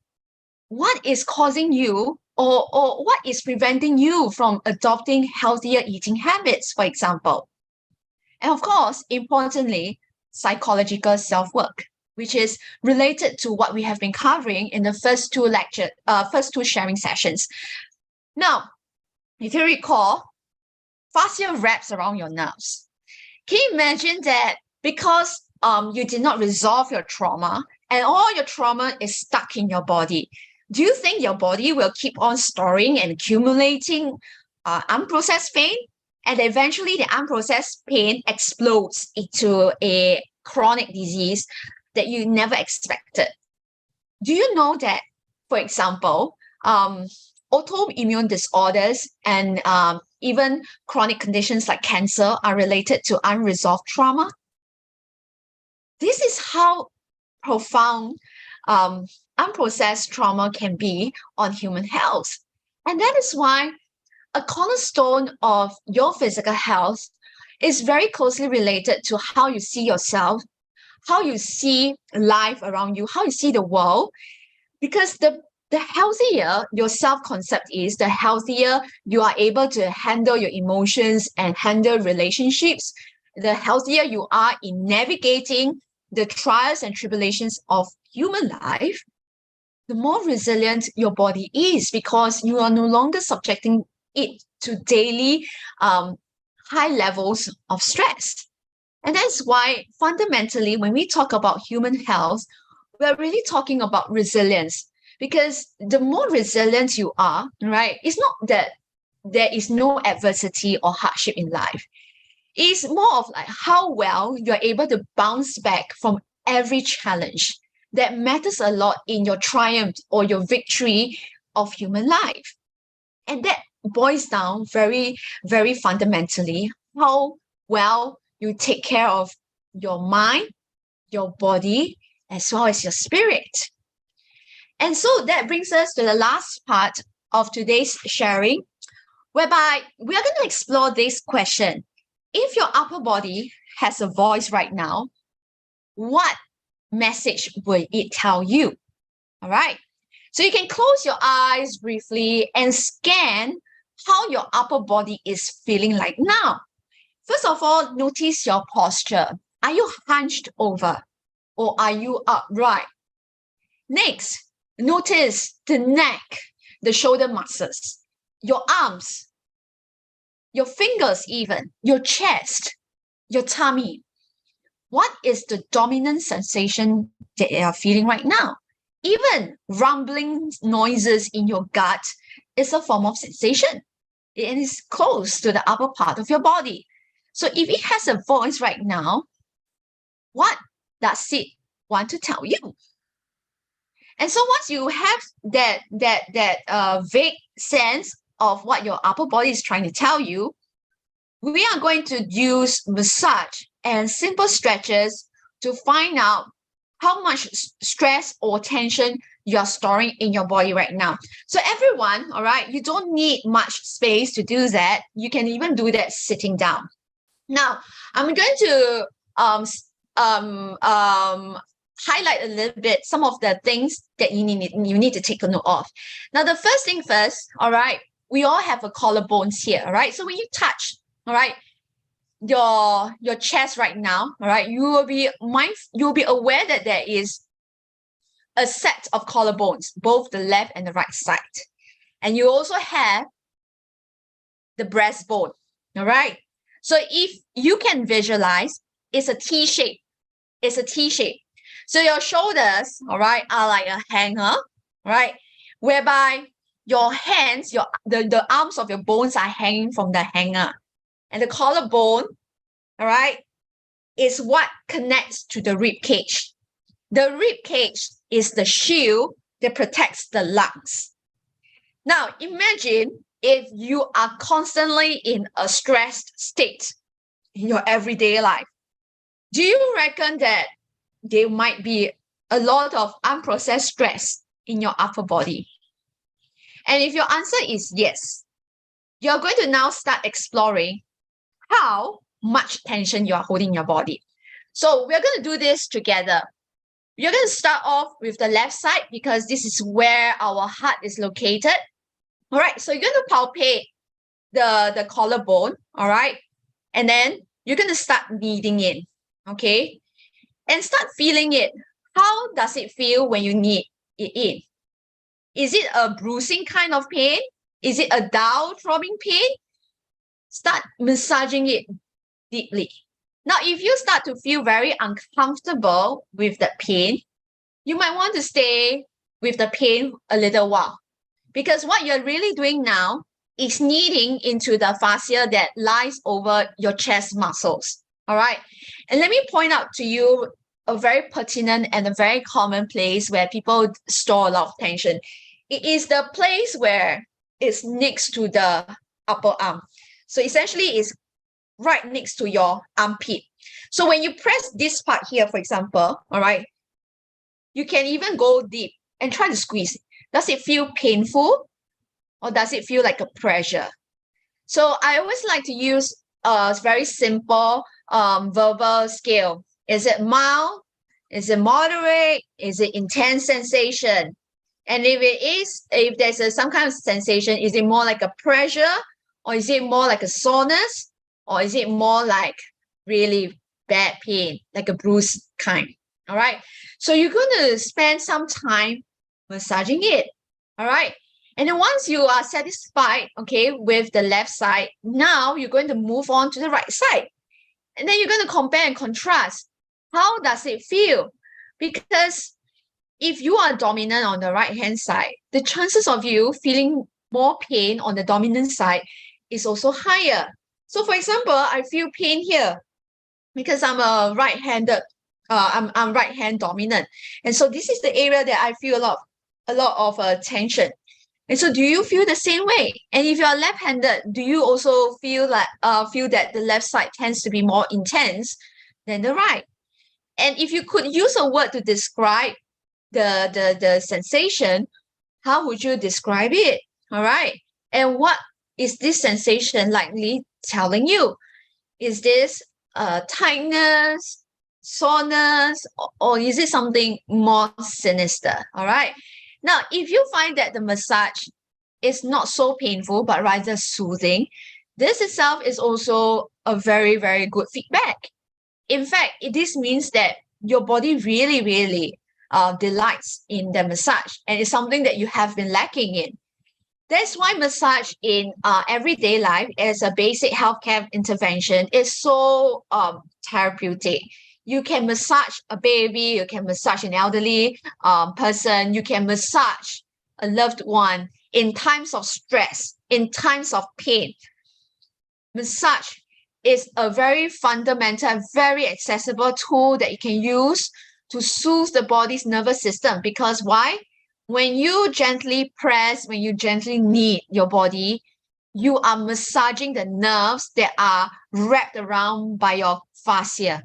what is causing you or what is preventing you from adopting healthier eating habits, for example? And of course, importantly, psychological self-work, which is related to what we have been covering in the first two sharing sessions. Now, if you recall, fascia wraps around your nerves. Can you imagine that because you did not resolve your trauma and all your trauma is stuck in your body, do you think your body will keep on storing and accumulating unprocessed pain? And eventually the unprocessed pain explodes into a chronic disease that you never expected. Do you know that, for example, autoimmune disorders and even chronic conditions like cancer are related to unresolved trauma? This is how profound unprocessed trauma can be on human health. And that is why a cornerstone of your physical health is very closely related to how you see yourself, how you see life around you, how you see the world. Because the healthier your self-concept is, the healthier you are able to handle your emotions and handle relationships, the healthier you are in navigating the trials and tribulations of human life, the more resilient your body is, because you are no longer subjecting it to daily high levels of stress. And that's why fundamentally, when we talk about human health, we're really talking about resilience, because the more resilient you are, right, it's not that there is no adversity or hardship in life. It's more of like how well you're able to bounce back from every challenge that matters a lot in your triumph or your victory of human life. And that boils down very, very fundamentally how well you take care of your mind, your body, as well as your spirit. And so that brings us to the last part of today's sharing, whereby we are going to explore this question. If your upper body has a voice right now, what message will it tell you? All right. So you can close your eyes briefly and scan how your upper body is feeling like now. First of all, notice your posture. Are you hunched over or are you upright? Next, notice the neck, the shoulder muscles, your arms, your fingers even, your chest, your tummy. What is the dominant sensation that you are feeling right now? Even rumbling noises in your gut is a form of sensation. It is close to the upper part of your body. So if it has a voice right now, what does it want to tell you? And so once you have that vague sense of what your upper body is trying to tell you, we are going to use massage and simple stretches to find out how much stress or tension you are storing in your body right now. So everyone, all right, you don't need much space to do that. You can even do that sitting down. Now, I'm going to highlight a little bit some of the things that you need to take a note of. Now, the first thing first, all right, we all have a collarbones here, all right? So when you touch, all right, your chest right now, all right, you'll be aware that there is a set of collarbones, both the left and the right side. And you also have the breastbone, all right? So if you can visualize, it's a T shape. It's a T shape. So your shoulders, all right, are like a hanger, right? Whereby your hands, the arms of your bones are hanging from the hanger. And the collarbone, all right, is what connects to the rib cage. The rib cage is the shield that protects the lungs. Now, imagine if you are constantly in a stressed state in your everyday life. Do you reckon that there might be a lot of unprocessed stress in your upper body? And if your answer is yes, you're going to now start exploring how much tension you are holding in your body. So we're going to do this together. You're going to start off with the left side because this is where our heart is located. All right, so you're going to palpate the collarbone, all right? And then you're going to start kneading in, okay? And start feeling it. How does it feel when you knead it in? Is it a bruising kind of pain? Is it a dull throbbing pain? Start massaging it deeply. Now, if you start to feel very uncomfortable with the pain, you might want to stay with the pain a little while. Because what you're really doing now is kneading into the fascia that lies over your chest muscles. All right. And let me point out to you a very pertinent and a very common place where people store a lot of tension. It is the place where it's next to the upper arm. So essentially it's right next to your armpit. So when you press this part here, for example, all right, you can even go deep and try to squeeze. Does it feel painful or does it feel like a pressure? So I always like to use a very simple verbal scale. Is it mild? Is it moderate? Is it intense sensation? And if there's some kind of sensation, is it more like a pressure or is it more like a soreness or is it more like really bad pain, like a bruise kind? All right. So you're going to spend some time massaging it. All right. And then once you are satisfied, okay, with the left side, now you're going to move on to the right side. And then you're going to compare and contrast. How does it feel? Because if you are dominant on the right-hand side, the chances of you feeling more pain on the dominant side is also higher. So for example, I feel pain here because I'm a right-handed, I'm right-hand dominant. And so this is the area that I feel a lot of tension. And so do you feel the same way? And if you're left-handed, do you also feel that the left side tends to be more intense than the right? And if you could use a word to describe the sensation, how would you describe it? All right. And what is this sensation likely telling you? Is this tightness, soreness, or is it something more sinister? All right. Now, if you find that the massage is not so painful, but rather soothing, this itself is also a very, very good feedback. In fact, this means that your body really, really delights in the massage, and it's something that you have been lacking in. That's why massage in everyday life as a basic healthcare intervention is so therapeutic. You can massage a baby, you can massage an elderly person, you can massage a loved one in times of stress, in times of pain. Massage is a very fundamental, very accessible tool that you can use to soothe the body's nervous system. Because why? When you gently press, when you gently knead your body, you are massaging the nerves that are wrapped around by your fascia.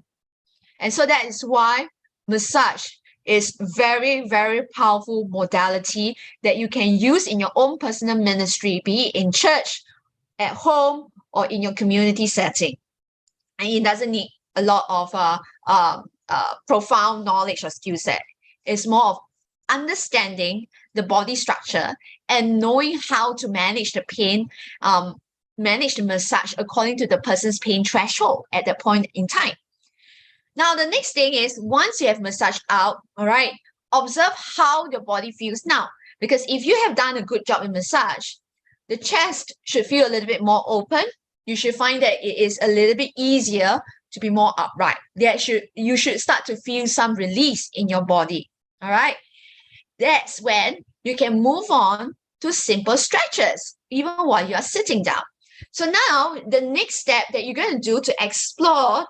And so that is why massage is very, very powerful modality that you can use in your own personal ministry, be it in church, at home, or in your community setting. And it doesn't need a lot of profound knowledge or skill set. It's more of understanding the body structure and knowing how to manage the pain, manage the massage according to the person's pain threshold at that point in time. Now, the next thing is once you have massaged out, all right, observe how your body feels now. Because if you have done a good job in massage, the chest should feel a little bit more open. You should find that it is a little bit easier to be more upright. You should start to feel some release in your body. All right. That's when you can move on to simple stretches, even while you are sitting down. So now the next step that you're going to do to explore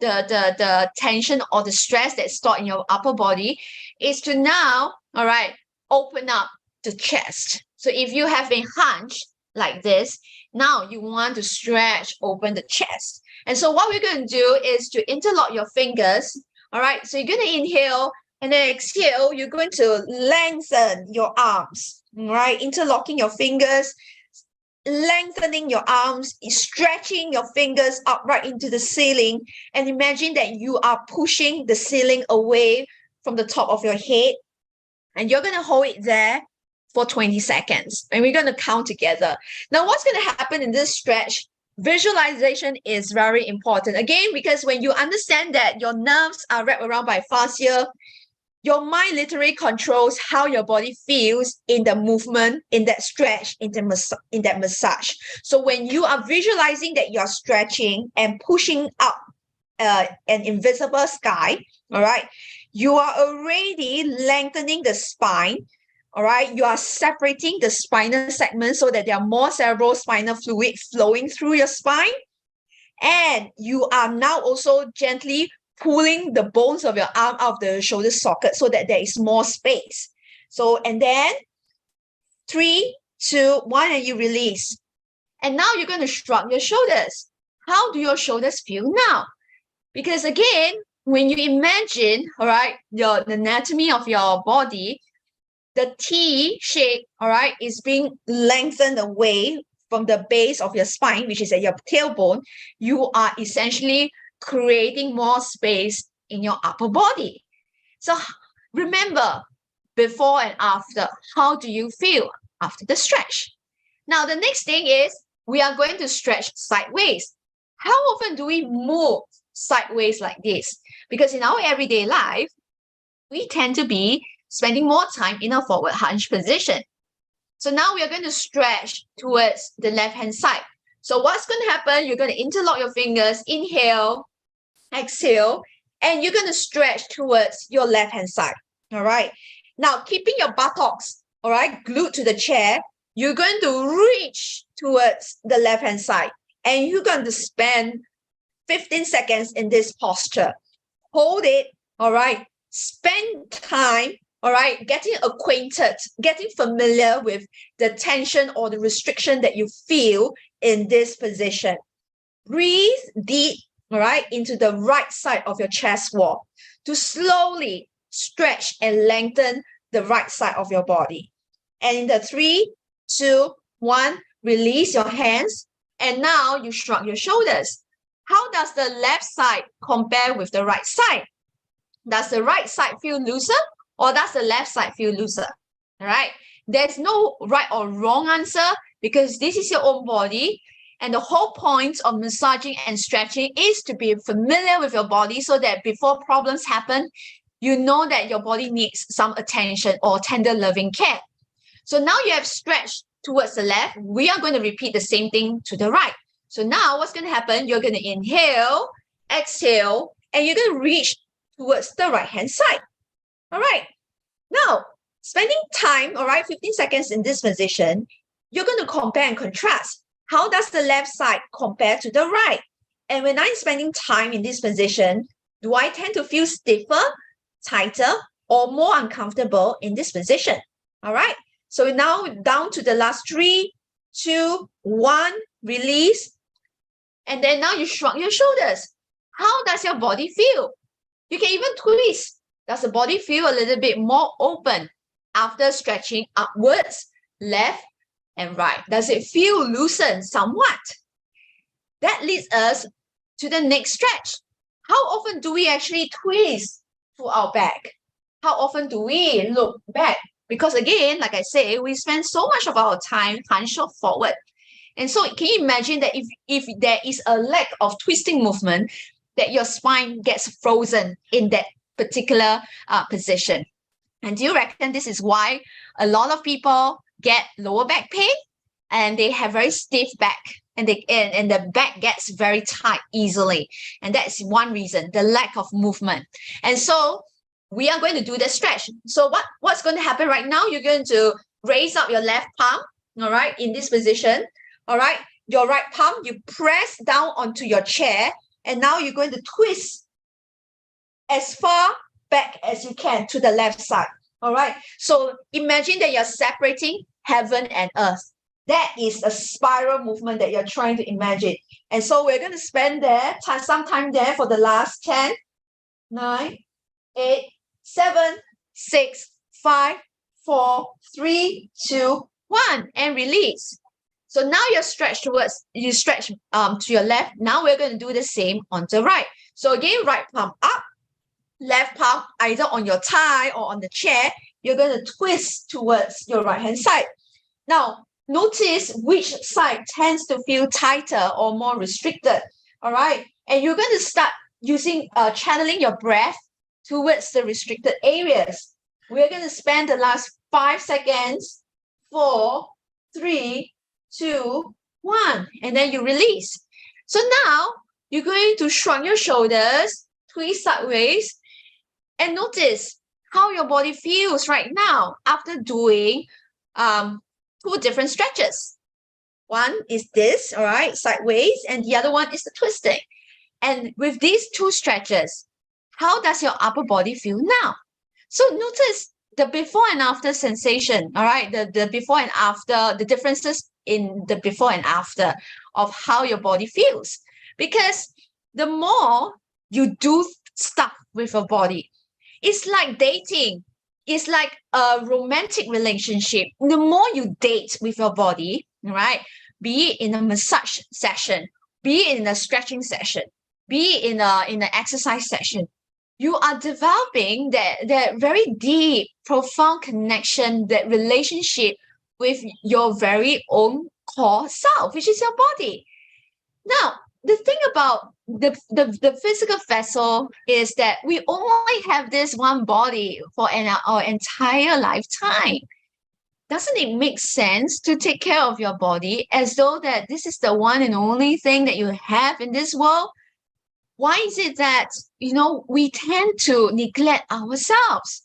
the tension or the stress that's stored in your upper body is to now, all right, open up the chest. So if you have been hunched like this, now you want to stretch open the chest. And so what we're going to do is to interlock your fingers. All right, so you're going to inhale and then exhale. You're going to lengthen your arms, all right, interlocking your fingers, lengthening your arms, stretching your fingers upright into the ceiling, and imagine that you are pushing the ceiling away from the top of your head, and you're going to hold it there for 20 seconds, and we're going to count together. Now, what's going to happen in this stretch? Visualization is very important. Again, because when you understand that your nerves are wrapped around by fascia, your mind literally controls how your body feels in the movement, in that stretch, in that massage. So when you are visualizing that you're stretching and pushing up an invisible sky, all right, you are already lengthening the spine, all right? You are separating the spinal segments so that there are more cerebrospinal fluid flowing through your spine. And you are now also gently pulling the bones of your arm out of the shoulder socket so that there is more space. So, and then 3, 2, 1, and you release. And now you're going to shrug your shoulders. How do your shoulders feel now? Because again, when you imagine, all right, the anatomy of your body, the T shape, all right, is being lengthened away from the base of your spine, which is at your tailbone. You are essentially creating more space in your upper body. So remember, before and after, how do you feel after the stretch? Now, the next thing is we are going to stretch sideways. How often do we move sideways like this? Because in our everyday life, we tend to be spending more time in a forward hunch position. So now we are going to stretch towards the left-hand side. So what's going to happen? You're going to interlock your fingers, inhale, exhale, and you're going to stretch towards your left-hand side. All right. Now, keeping your buttocks, all right, glued to the chair, you're going to reach towards the left-hand side, and you're going to spend 15 seconds in this posture. Hold it, all right. Spend time, all right, getting acquainted, getting familiar with the tension or the restriction that you feel in this position. Breathe deep, all right, into the right side of your chest wall to slowly stretch and lengthen the right side of your body. And in the 3, 2, 1, release your hands, and now you shrug your shoulders. How does the left side compare with the right side? Does the right side feel looser or does the left side feel looser? All right. There's no right or wrong answer because this is your own body. And the whole point of massaging and stretching is to be familiar with your body so that before problems happen, you know that your body needs some attention or tender loving care. So now you have stretched towards the left. We are going to repeat the same thing to the right. So now what's going to happen? You're going to inhale, exhale, and you're going to reach towards the right-hand side. All right. Now, spending time, all right, 15 seconds in this position, you're going to compare and contrast. How does the left side compare to the right? And when I'm spending time in this position, do I tend to feel stiffer, tighter, or more uncomfortable in this position? All right. So now down to the last 3, 2, 1, release. And then now you shrug your shoulders. How does your body feel? You can even twist. Does the body feel a little bit more open after stretching upwards, left and right? Does it feel loosened somewhat? That leads us to the next stretch. How often do we actually twist to our back? How often do we look back? Because again, like I say, we spend so much of our time hunched forward. And so can you imagine that if there is a lack of twisting movement, that your spine gets frozen in that particular position? And do you reckon this is why a lot of people get lower back pain and they have very stiff back and the back gets very tight easily? And that's one reason, the lack of movement. And so we are going to do the stretch. So what's going to happen right now? You're going to raise up your left palm, all right, in this position. All right, your right palm, you press down onto your chair, and now you're going to twist as far back as you can to the left side. All right, so imagine that you're separating heaven and earth. That is a spiral movement that you're trying to imagine. And so we're going to spend some time there for the last 10, 9, 8, 7, 6, 5, 4, 3, 2, 1, and release. So now you stretch to your left. Now we're going to do the same on the right. So again, right palm up, left palm either on your thigh or on the chair. You're going to twist towards your right-hand side. Now, notice which side tends to feel tighter or more restricted. All right. And you're going to start using channeling your breath towards the restricted areas. We're going to spend the last 5 seconds. 4, 3, 2, 1, and then you release. So now you're going to shrug your shoulders, twist sideways, and notice how your body feels right now after doing 2 different stretches. One is this, all right, sideways, and the other one is the twisting. And with these 2 stretches, how does your upper body feel now? So notice the before and after sensation, all right, the before and after, the differences in the before and after of how your body feels. Because the more you do stuff with your body, it's like dating. It's like a romantic relationship. The more you date with your body, right, be it in a massage session, be it in a stretching session, be it in an exercise session, you are developing that very deep, profound connection, that relationship with your very own core self, which is your body. Now, the thing about the physical vessel is that we only have this one body for our entire lifetime. Doesn't it make sense to take care of your body as though that this is the one and only thing that you have in this world? Why is it that, we tend to neglect ourselves?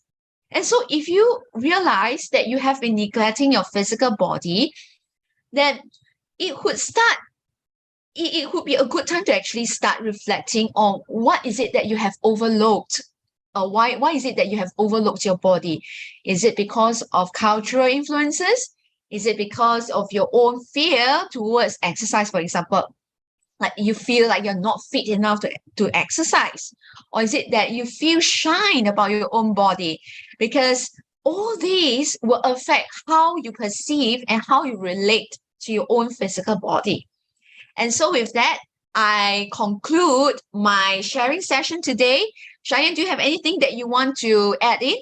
And so if you realize that you have been neglecting your physical body, then it would be a good time to actually start reflecting on what is it that you have overlooked. Why is it that you have overlooked your body? Is it because of cultural influences? Is it because of your own fear towards exercise, for example? Like you feel like you're not fit enough to exercise? Or is it that you feel shy about your own body? Because all these will affect how you perceive and how you relate to your own physical body. And so with that, I conclude my sharing session today. Cheyenne, do you have anything that you want to add in?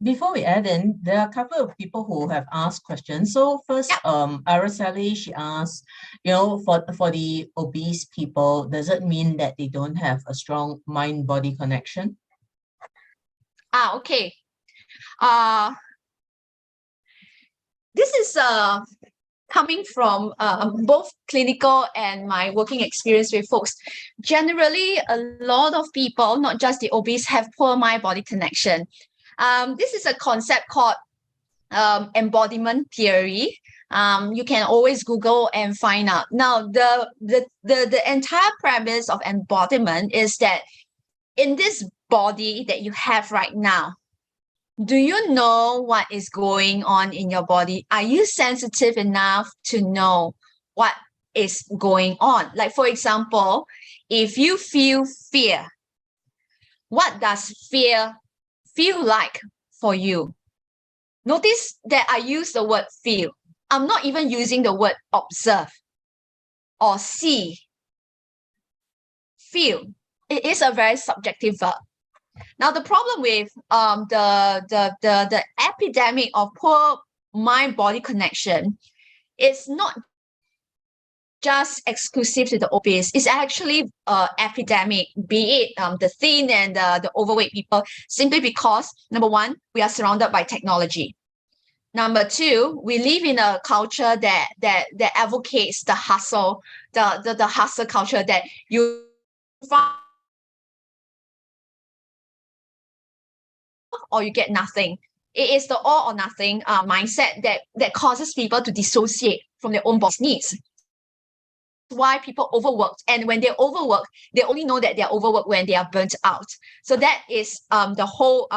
Before we add in, there are a couple of people who have asked questions. So first, Araceli, she asked, for the obese people, does it mean that they don't have a strong mind-body connection? Okay. This is coming from both clinical and my working experience with folks. Generally, a lot of people, not just the obese, have poor mind-body connection. This is a concept called embodiment theory. You can always Google and find out. Now, the entire premise of embodiment is that in this body that you have right now, do you know what is going on in your body? Are you sensitive enough to know what is going on? Like, for example, if you feel fear, what does fear feel like for you? Notice that I use the word feel. I'm not even using the word observe or see. Feel. It is a very subjective verb. Now, the problem with the epidemic of poor mind-body connection is not just exclusive to the obese. It's actually epidemic, be it the thin and the overweight people, simply because, number one, we are surrounded by technology. Number two, we live in a culture that advocates the hustle, the hustle culture that you find or you get nothing. It is the all or nothing mindset that causes people to dissociate from their own body's needs. Why people overworked, and when they're overworked, they only know that they're overworked when they are burnt out. So that is the whole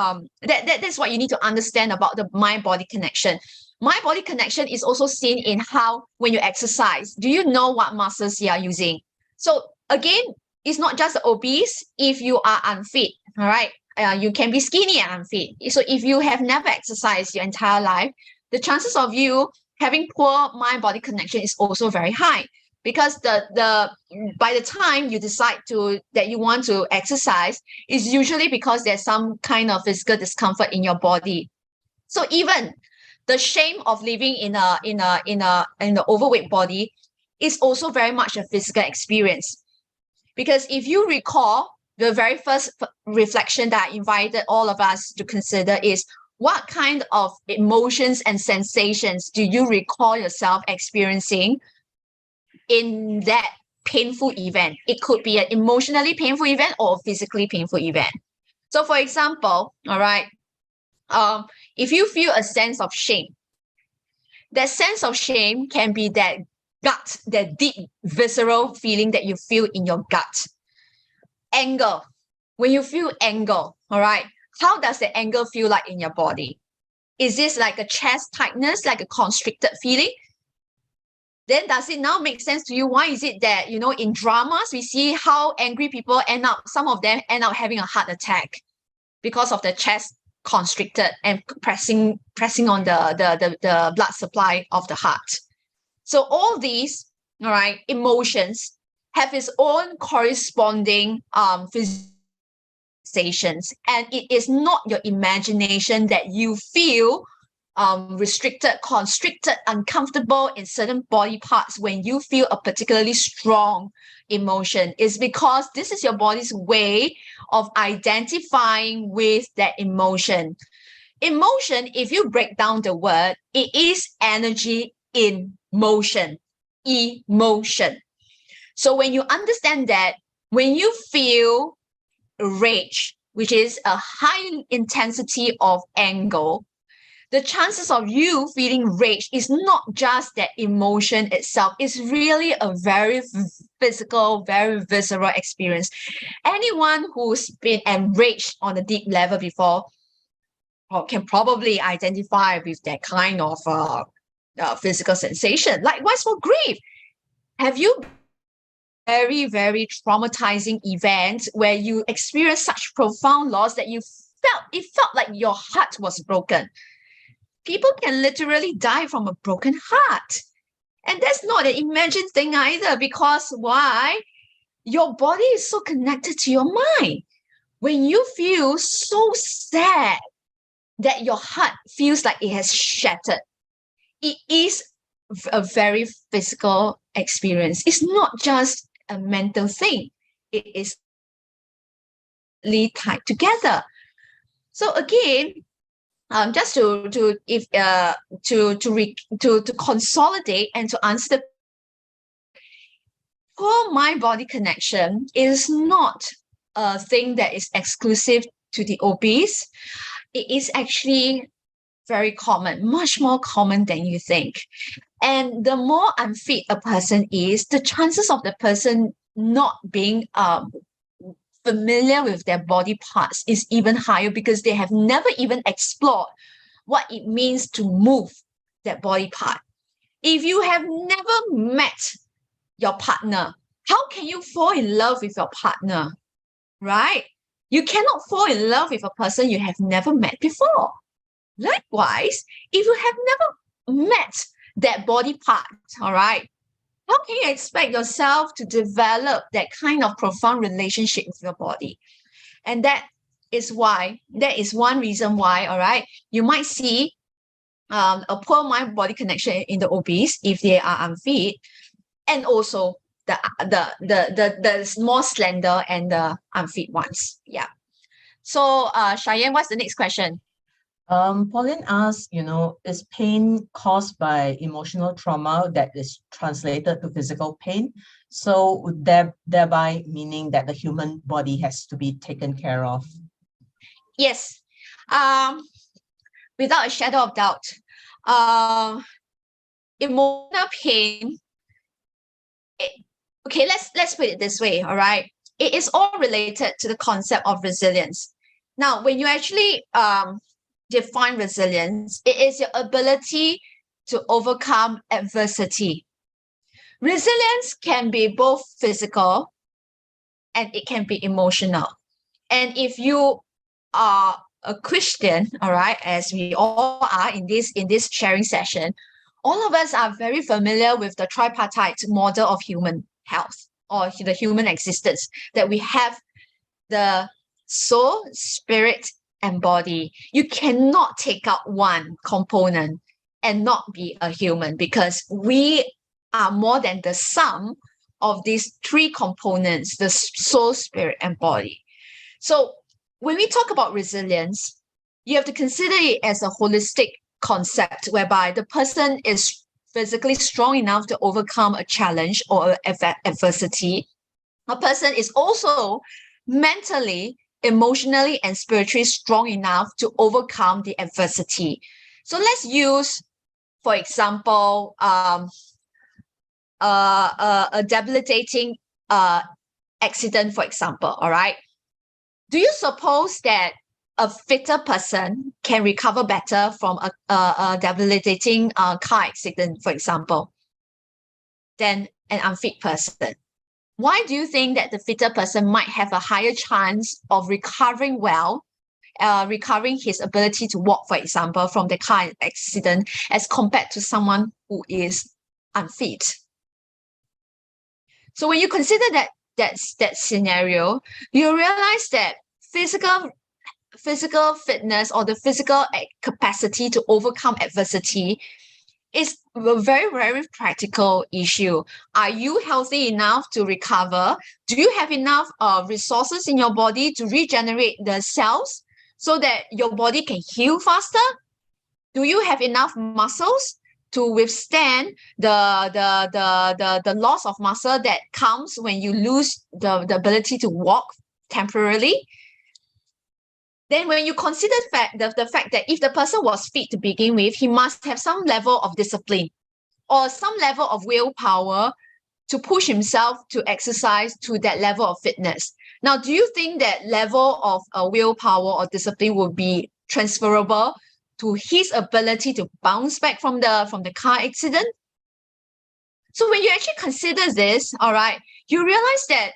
that's what you need to understand about the mind-body connection. Mind-body connection is also seen in how, when you exercise, do you know what muscles you are using? So again, it's not just obese. If you are unfit, all right, you can be skinny and unfit. So if you have never exercised your entire life, the chances of you having poor mind-body connection is also very high, because by the time you decide that you want to exercise, is usually because there's some kind of physical discomfort in your body. So even the shame of living in an overweight body is also very much a physical experience. Because if you recall, the very first reflection that I invited all of us to consider is, what kind of emotions and sensations do you recall yourself experiencing in that painful event? It could be an emotionally painful event or a physically painful event. So for example, all right, if you feel a sense of shame, that sense of shame can be that gut, that deep visceral feeling that you feel in your gut. Anger, when you feel anger, all right, how does the anger feel like in your body? Is this like a chest tightness, like a constricted feeling? Then does it now make sense to you? Why is it that, in dramas, we see how angry people some of them end up having a heart attack because of the chest constricted and pressing on the blood supply of the heart. So all these, all right, emotions have its own corresponding sensations, and it is not your imagination that you feel restricted, constricted, uncomfortable in certain body parts when you feel a particularly strong emotion. Is because this is your body's way of identifying with that emotion. Emotion, if you break down the word, it is energy in motion, emotion. So when you understand that, when you feel rage, which is a high intensity of anger, the chances of you feeling rage is not just that emotion itself. It's really a very physical, very visceral experience. Anyone who's been enraged on a deep level before can probably identify with that kind of physical sensation. Likewise for grief. Have you very, very traumatizing event where you experience such profound loss that it felt like your heart was broken? People can literally die from a broken heart. And that's not an imagined thing either, because why? Your body is so connected to your mind. When you feel so sad that your heart feels like it has shattered, it is a very physical experience. It's not just a mental thing. It is tied together. So again, just to consolidate and to answer the whole mind-body connection is not a thing that is exclusive to the obese. It is actually very common, much more common than you think. And the more unfit a person is, the chances of the person not being familiar with their body parts is even higher, because they have never even explored what it means to move that body part. If you have never met your partner, how can you fall in love with your partner, right? You cannot fall in love with a person you have never met before. Likewise, if you have never met that body part, all right, how can you expect yourself to develop that kind of profound relationship with your body? And that is one reason why, all right, you might see a poor mind-body connection in the obese if they are unfit, and also the more slender and the unfit ones. Yeah. So Cheyenne, what's the next question? Pauline asks, is pain caused by emotional trauma that is translated to physical pain? So thereby meaning that the human body has to be taken care of. Yes. Without a shadow of doubt, emotional pain. Okay, let's put it this way. All right, it is all related to the concept of resilience. Now, when you actually define resilience, it is your ability to overcome adversity. Resilience can be both physical and it can be emotional. And if you are a Christian, all right, as we all are in this sharing session, all of us are very familiar with the tripartite model of human health, or the human existence, that we have the soul, spirit, and body. You cannot take out one component and not be a human, because we are more than the sum of these three components: the soul, spirit, and body. So when we talk about resilience, you have to consider it as a holistic concept whereby the person is physically strong enough to overcome a challenge or adversity. A person is also mentally, emotionally, and spiritually strong enough to overcome the adversity. So let's use, for example, a debilitating accident, for example, all right? Do you suppose that a fitter person can recover better from a debilitating car accident, for example, than an unfit person? Why do you think that the fitter person might have a higher chance of recovering well, recovering his ability to walk, for example, from the car accident, as compared to someone who is unfit? So when you consider that scenario, you realize that physical fitness, or the physical capacity to overcome adversity, is a very, very practical issue. Are you healthy enough to recover? Do you have enough resources in your body to regenerate the cells so that your body can heal faster? Do you have enough muscles to withstand the loss of muscle that comes when you lose the ability to walk temporarily? Then when you consider the fact that if the person was fit to begin with, he must have some level of discipline or some level of willpower to push himself to exercise to that level of fitness. Now, do you think that level of willpower or discipline will be transferable to his ability to bounce back from the car accident? So when you actually consider this, all right, you realize that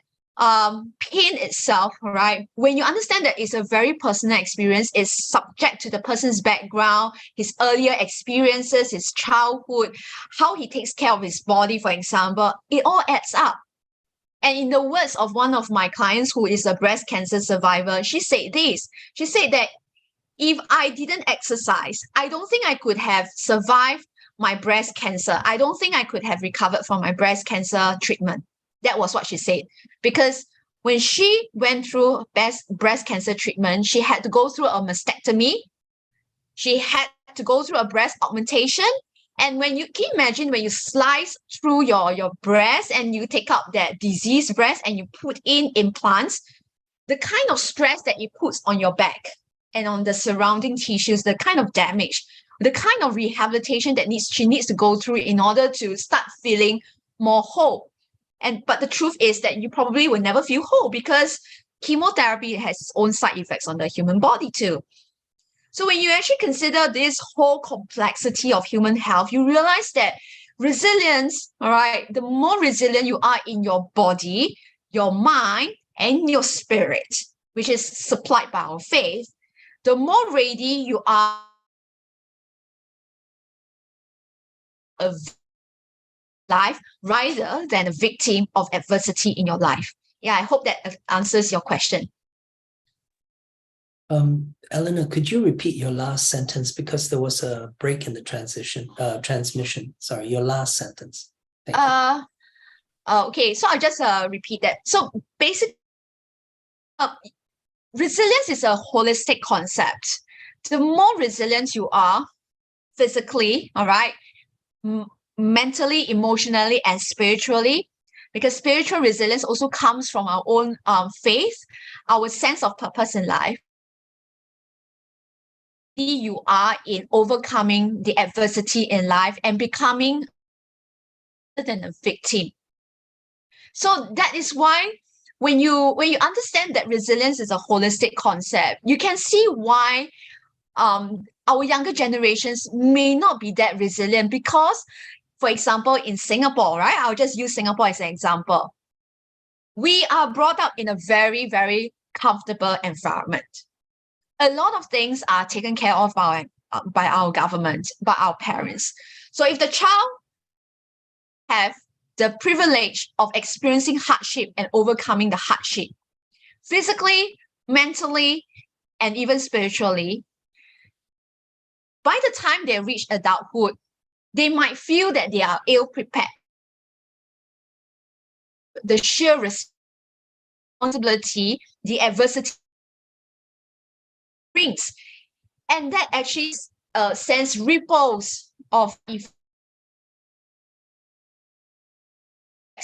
pain itself, right? When you understand that it's a very personal experience, it's subject to the person's background, his earlier experiences, his childhood, how he takes care of his body, for example, it all adds up. And in the words of one of my clients who is a breast cancer survivor, she said this. She said that if I didn't exercise, I don't think I could have survived my breast cancer. I don't think I could have recovered from my breast cancer treatment. That was what she said. Because when she went through breast cancer treatment, she had to go through a mastectomy. She had to go through a breast augmentation. And when you can you imagine when you slice through your breast and you take out that diseased breast and you put in implants, the kind of stress that it puts on your back and on the surrounding tissues, the kind of damage, the kind of rehabilitation that she needs to go through in order to start feeling more whole. But the truth is that you probably will never feel whole because chemotherapy has its own side effects on the human body too. So when you actually consider this whole complexity of human health, you realize that resilience, all right, the more resilient you are in your body, your mind, and your spirit, which is supplied by our faith, the more ready you are of life rather than a victim of adversity in your life. Yeah, I hope that answers your question. Eleanor, could you repeat your last sentence because there was a break in the transmission? Sorry, your last sentence. Thank you. Okay, so I'll just repeat that. So basically, resilience is a holistic concept. The more resilient you are physically, all right, mentally, emotionally, and spiritually, because spiritual resilience also comes from our own faith, our sense of purpose in life. You are in overcoming the adversity in life and becoming than a victim. So that is why when you understand that resilience is a holistic concept, you can see why our younger generations may not be that resilient because, for example, in Singapore, right? I'll just use Singapore as an example. We are brought up in a very, very comfortable environment. A lot of things are taken care of by our government, by our parents. So if the child have the privilege of experiencing hardship and overcoming the hardship, physically, mentally, and even spiritually, by the time they reach adulthood, they might feel that they are ill-prepared. The sheer responsibility, the adversity brings, and that actually sends ripples of effects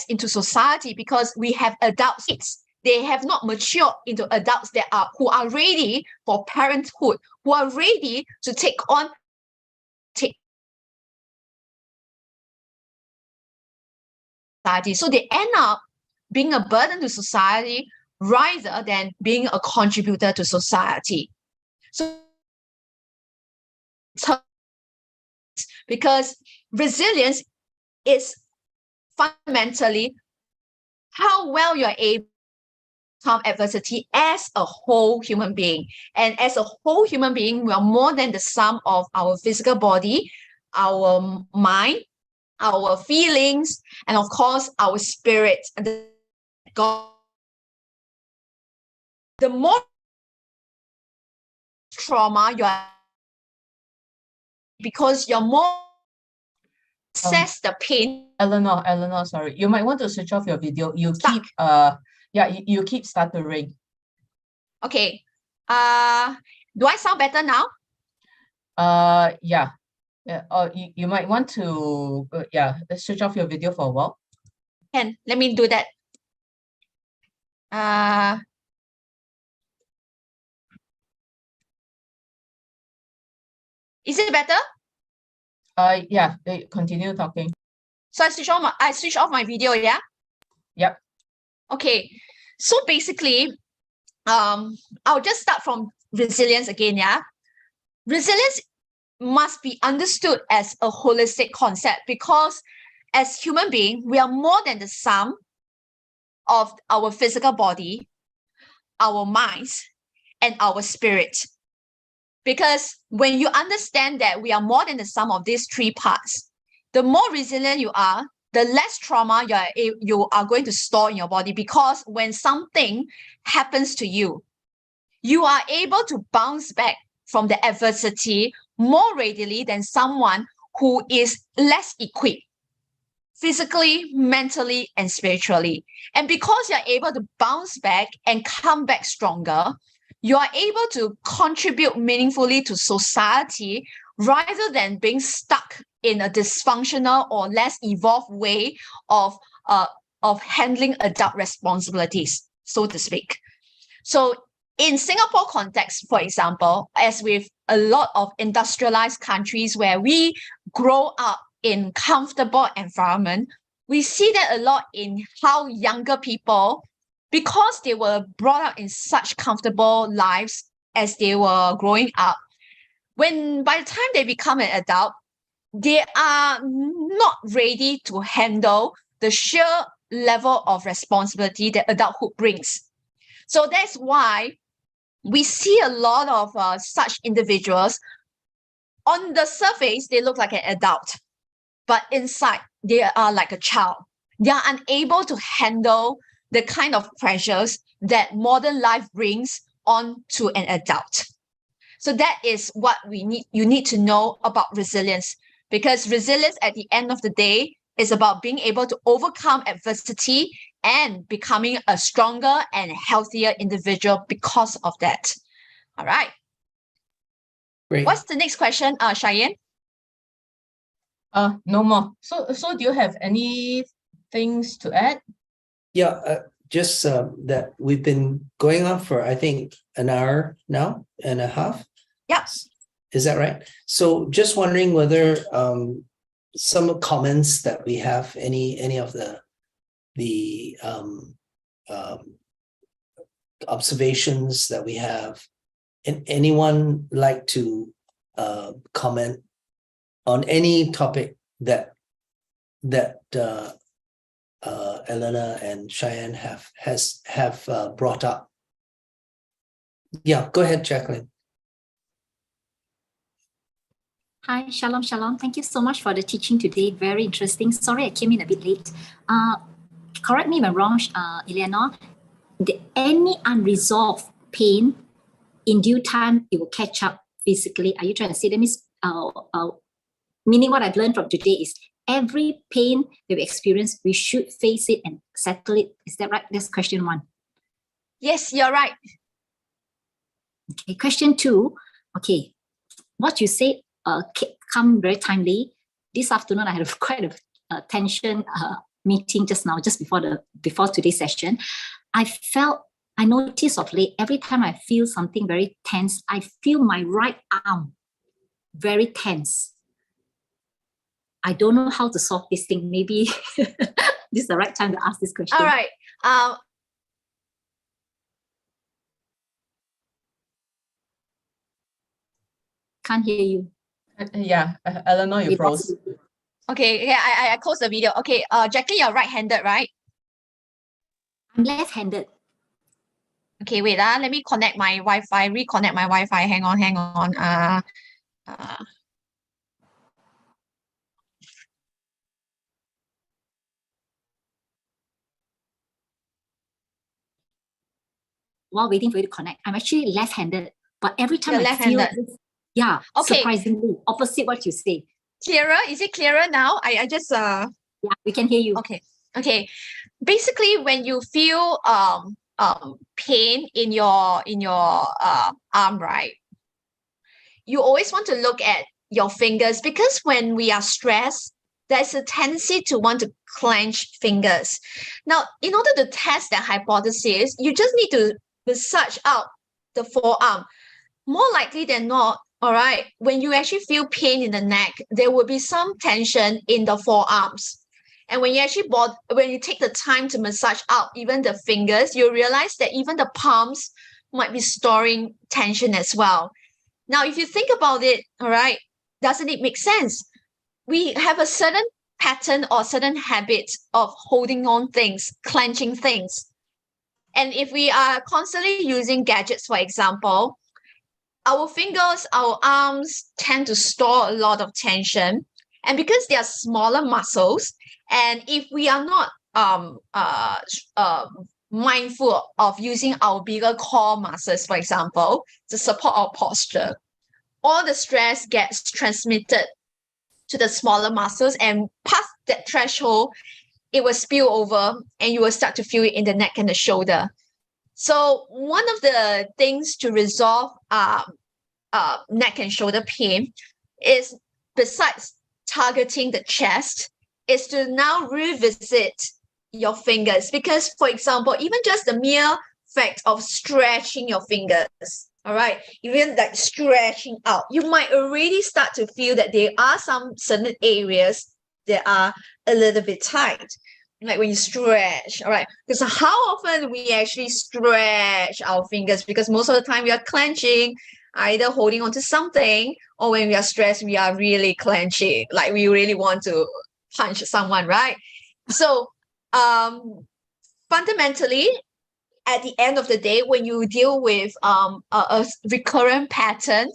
into society because we have adult kids. They have not matured into adults who are ready for parenthood, who are ready to take on society. So they end up being a burden to society rather than being a contributor to society. So because resilience is fundamentally how well you're able to overcome adversity as a whole human being. And as a whole human being, we are more than the sum of our physical body, our mind, our feelings, and of course, our spirit. And God, the more trauma you are, because you're more assess the pain. Eleanor, sorry. You might want to switch off your video. You keep you keep stuttering. Okay. Do I sound better now? Yeah. Or you might want to switch off your video for a while. And let me do that. Is it better? Yeah, continue talking. So I switch off my video, yeah? Yep. Okay. So basically, I'll just start from resilience again, yeah? Resilience must be understood as a holistic concept because as human beings, we are more than the sum of our physical body, our minds, and our spirit. Because when you understand that we are more than the sum of these three parts, the more resilient you are, the less trauma you are going to store in your body. Because when something happens to you, you are able to bounce back from the adversity more readily than someone who is less equipped physically, mentally, and spiritually. And because you're able to bounce back and come back stronger, you are able to contribute meaningfully to society rather than being stuck in a dysfunctional or less evolved way of handling adult responsibilities, so to speak. So in Singapore context, for example, as with a lot of industrialized countries where we grow up in comfortable environment, we see that a lot in how younger people, because they were brought up in such comfortable lives as they were growing up, when by the time they become an adult, they are not ready to handle the sheer level of responsibility that adulthood brings. So that's why we see a lot of such individuals. On the surface, they look like an adult, but inside, they are like a child. They are unable to handle the kind of pressures that modern life brings on to an adult. So that is what you need to know about resilience, because resilience at the end of the day is about being able to overcome adversity and becoming a stronger and healthier individual because of that. All right. Great. What's the next question, Cheyenne? No more. So do you have any things to add? Yeah, just that we've been going on for, I think, an hour now and a half. Yes. Is that right? So just wondering whether some comments that we have, any of the observations that we have, and anyone like to comment on any topic that Elena and Cheyenne have brought up. Yeah, go ahead, Jacqueline. Hi, shalom, shalom. Thank you so much for the teaching today. Very interesting. Sorry, I came in a bit late. Correct me if I'm wrong, Eleanor. Any unresolved pain, in due time, it will catch up physically. Are you trying to say that means, meaning what I've learned from today is every pain that we experience, we should face it and settle it. Is that right? That's question one. Yes, you're right. Okay, question two. Okay, what you say come very timely. This afternoon, I had quite a tension meeting just now, just before today's session. I noticed of late, every time I feel something very tense, I feel my right arm very tense. I don't know how to solve this thing. Maybe this is the right time to ask this question. All right. Can't hear you. Yeah, Eleanor, you froze. Okay, yeah, I closed the video. Okay, Jackie, you're right-handed, right? I'm left-handed. Okay, wait, let me connect my Wi-Fi, reconnect my Wi-Fi. Hang on. While waiting for you to connect, I'm actually left-handed, but every time You're I feel left-handed. this, yeah, Okay. surprisingly, opposite what you say. Clearer? Is it clearer now? I just Yeah, we can hear you. Okay. Basically, when you feel pain in your arm, right? You always want to look at your fingers, because when we are stressed, there's a tendency to want to clench fingers. Now, in order to test that hypothesis, you just need to massage out the forearm. More likely than not, all right, when you actually feel pain in the neck, there will be some tension in the forearms. And when you actually when you take the time to massage out even the fingers, you realize that even the palms might be storing tension as well. Now, if you think about it, all right, doesn't it make sense? We have a certain pattern or certain habits of holding on things, clenching things. And if we are constantly using gadgets, for example, our fingers, our arms tend to store a lot of tension. And because they are smaller muscles, and if we are not mindful of using our bigger core muscles, for example, to support our posture, all the stress gets transmitted to the smaller muscles, and past that threshold, it will spill over and you will start to feel it in the neck and the shoulder. So one of the things to resolve neck and shoulder pain is, besides targeting the chest, is to now revisit your fingers. Because, for example, even just the mere fact of stretching your fingers, all right, even like stretching out, you might already start to feel that there are some certain areas that are a little bit tight. Like when you stretch, all right, because how often we actually stretch our fingers, because most of the time we are clenching, either holding on to something, or when we are stressed, we are really clenching, like we really want to punch someone, right? So fundamentally, at the end of the day, when you deal with a recurrent pattern,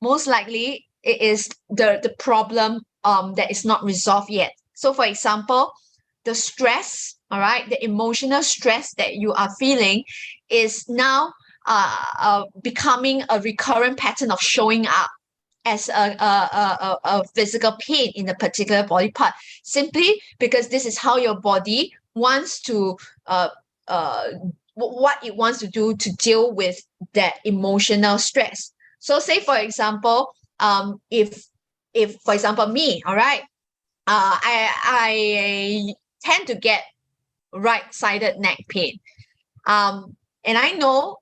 most likely it is the problem that is not resolved yet. So for example, the stress, all right, the emotional stress that you are feeling is now becoming a recurrent pattern of showing up as a physical pain in a particular body part, simply because this is how your body wants to what it wants to do to deal with that emotional stress. So say, for example, if for example me, all right, I tend to get right-sided neck pain. And I know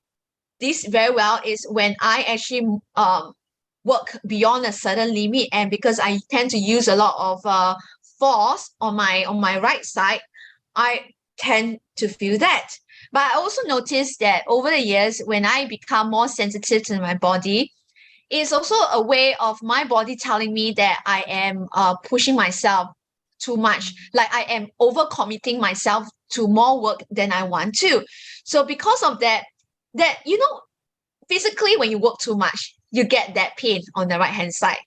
this very well is when I actually work beyond a certain limit, and because I tend to use a lot of force on my right side, I tend to feel that. But I also noticed that over the years, when I become more sensitive to my body, it's also a way of my body telling me that I am pushing myself too much, like I am overcommitting myself to more work than I want to. So because of that, you know, physically, when you work too much, you get that pain on the right hand side.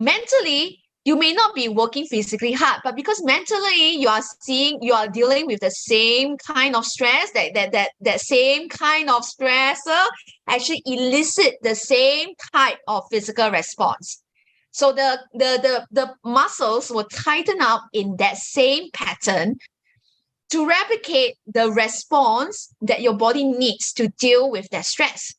Mentally, you may not be working physically hard, but because mentally you are dealing with the same kind of stress, that same kind of stressor actually elicit the same type of physical response. So the muscles will tighten up in that same pattern to replicate the response that your body needs to deal with that stress.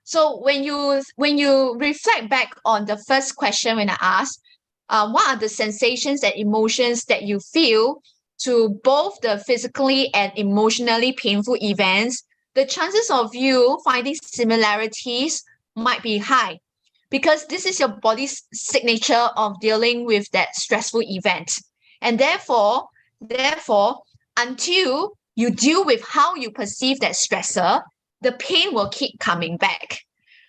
So when you reflect back on the first question when I asked, what are the sensations and emotions that you feel to both the physically and emotionally painful events, the chances of you finding similarities might be high, because this is your body's signature of dealing with that stressful event. And therefore, until you deal with how you perceive that stressor, the pain will keep coming back.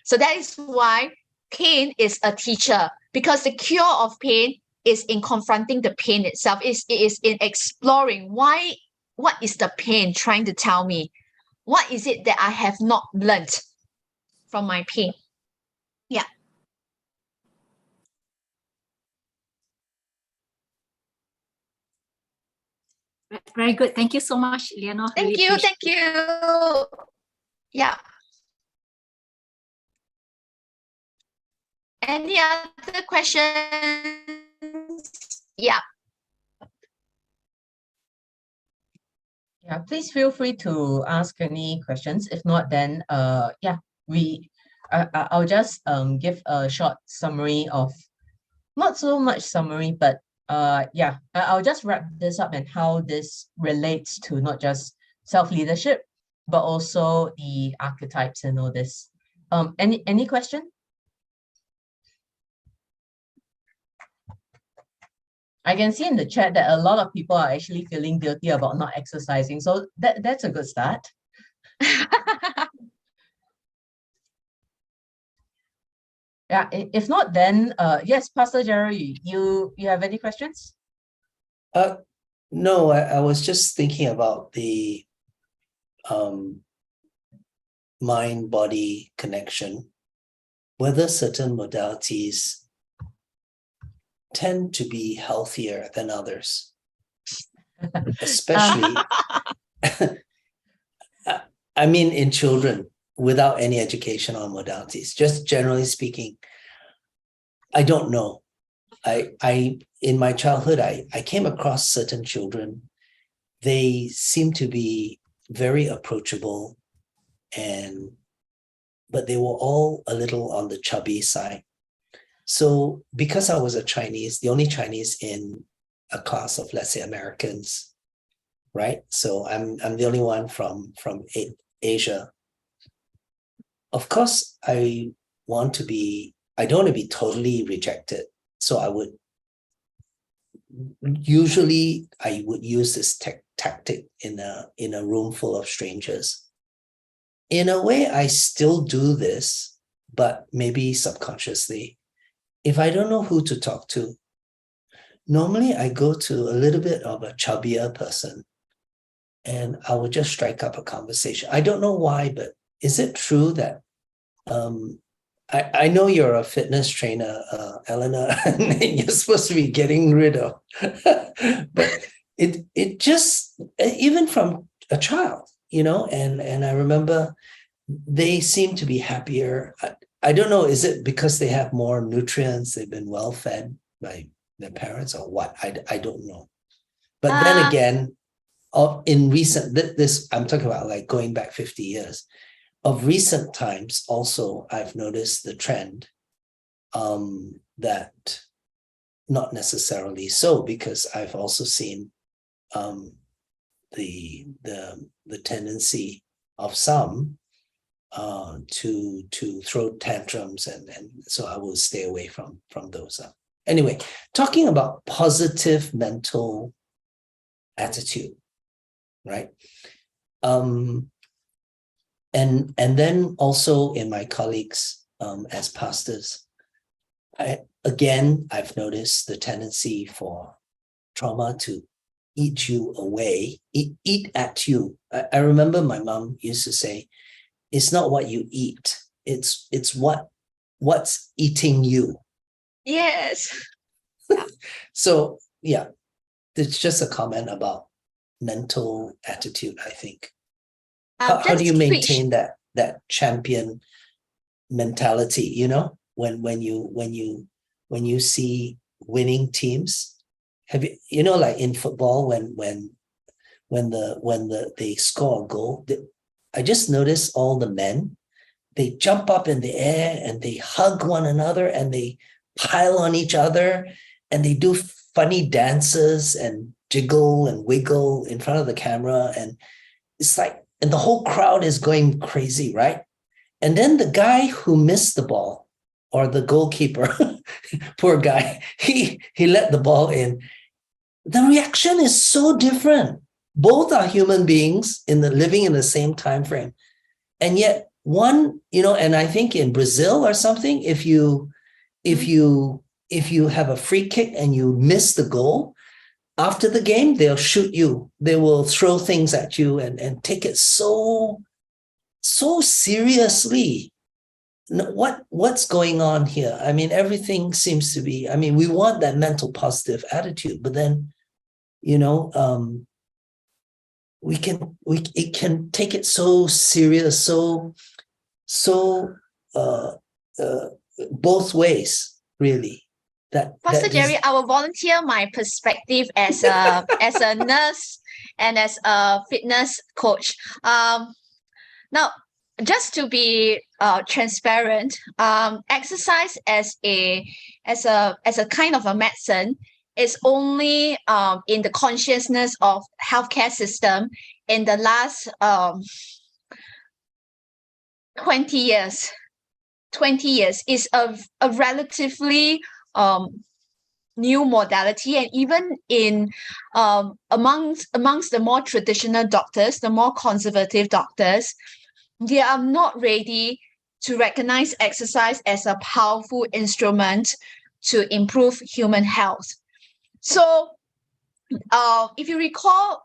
So that is why pain is a teacher, because the cure of pain is in confronting the pain itself. It is in exploring what is the pain trying to tell me? What is it that I have not learned from my pain? Yeah. Very good. Thank you so much, Leonor. Thank you. Thank you. Yeah. Any other questions? Yeah. Yeah, please feel free to ask any questions. If not, then yeah, I'll just give a short summary of, not so much summary, but yeah, I'll just wrap this up and how this relates to not just self-leadership, but also the archetypes and all this. Any question? I can see in the chat that a lot of people are actually feeling guilty about not exercising. So that's a good start. Yeah, if not, then yes, Pastor Gerald, you have any questions? No, I was just thinking about the mind-body connection, whether certain modalities tend to be healthier than others, especially, I mean, in children without any education on modalities. Just generally speaking, I don't know. I in my childhood, I came across certain children. They seem to be very approachable, but they were all a little on the chubby side. So because I was a Chinese, the only Chinese in a class of, let's say, Americans, right? So I'm the only one from Asia. Of course, I don't want to be totally rejected. So I would usually use this tactic in a room full of strangers. In a way, I still do this, but maybe subconsciously. If I don't know who to talk to, normally I go to a little bit of a chubbier person and I will just strike up a conversation. I don't know why, but is it true that I know you're a fitness trainer, Eleanor, and you're supposed to be getting rid of, but it just, even from a child, and I remember they seem to be happier. I don't know, is it because they have more nutrients, they've been well fed by their parents or what? I don't know. But then again, in recent, this I'm talking about like going back 50 years. Of recent times, also, I've noticed the trend that not necessarily so, because I've also seen the tendency of some to throw tantrums, and so I will stay away from those. Anyway, talking about positive mental attitude, right? And then also in my colleagues as pastors, I've noticed the tendency for trauma to eat you away, eat at you. I remember my mom used to say, it's not what you eat, it's what's eating you. Yes. So yeah, it's just a comment about mental attitude, I think. How do you maintain that champion mentality, when you see winning teams? Have you, like in football, when they score a goal, I just notice all the men, they jump up in the air and they hug one another and they pile on each other and they do funny dances and jiggle and wiggle in front of the camera, and it's like, and the whole crowd is going crazy, right? And then the guy who missed the ball, or the goalkeeper, poor guy, he let the ball in. The reaction is so different. Both are human beings living in the same time frame. And yet one, and I think in Brazil or something, if you have a free kick and you miss the goal, after the game, they'll shoot you. They will throw things at you and take it so seriously. What's going on here? I mean, everything seems to be, we want that mental positive attitude, but then, it can take it so serious, so both ways, really. Pastor Jerry, I will volunteer my perspective as a nurse and as a fitness coach. Now, just to be transparent, exercise as a kind of a medicine is only in the consciousness of healthcare system in the last 20 years. 20 years is a relatively new modality, and even in amongst the more traditional doctors, the more conservative doctors, they are not ready to recognize exercise as a powerful instrument to improve human health. So if you recall,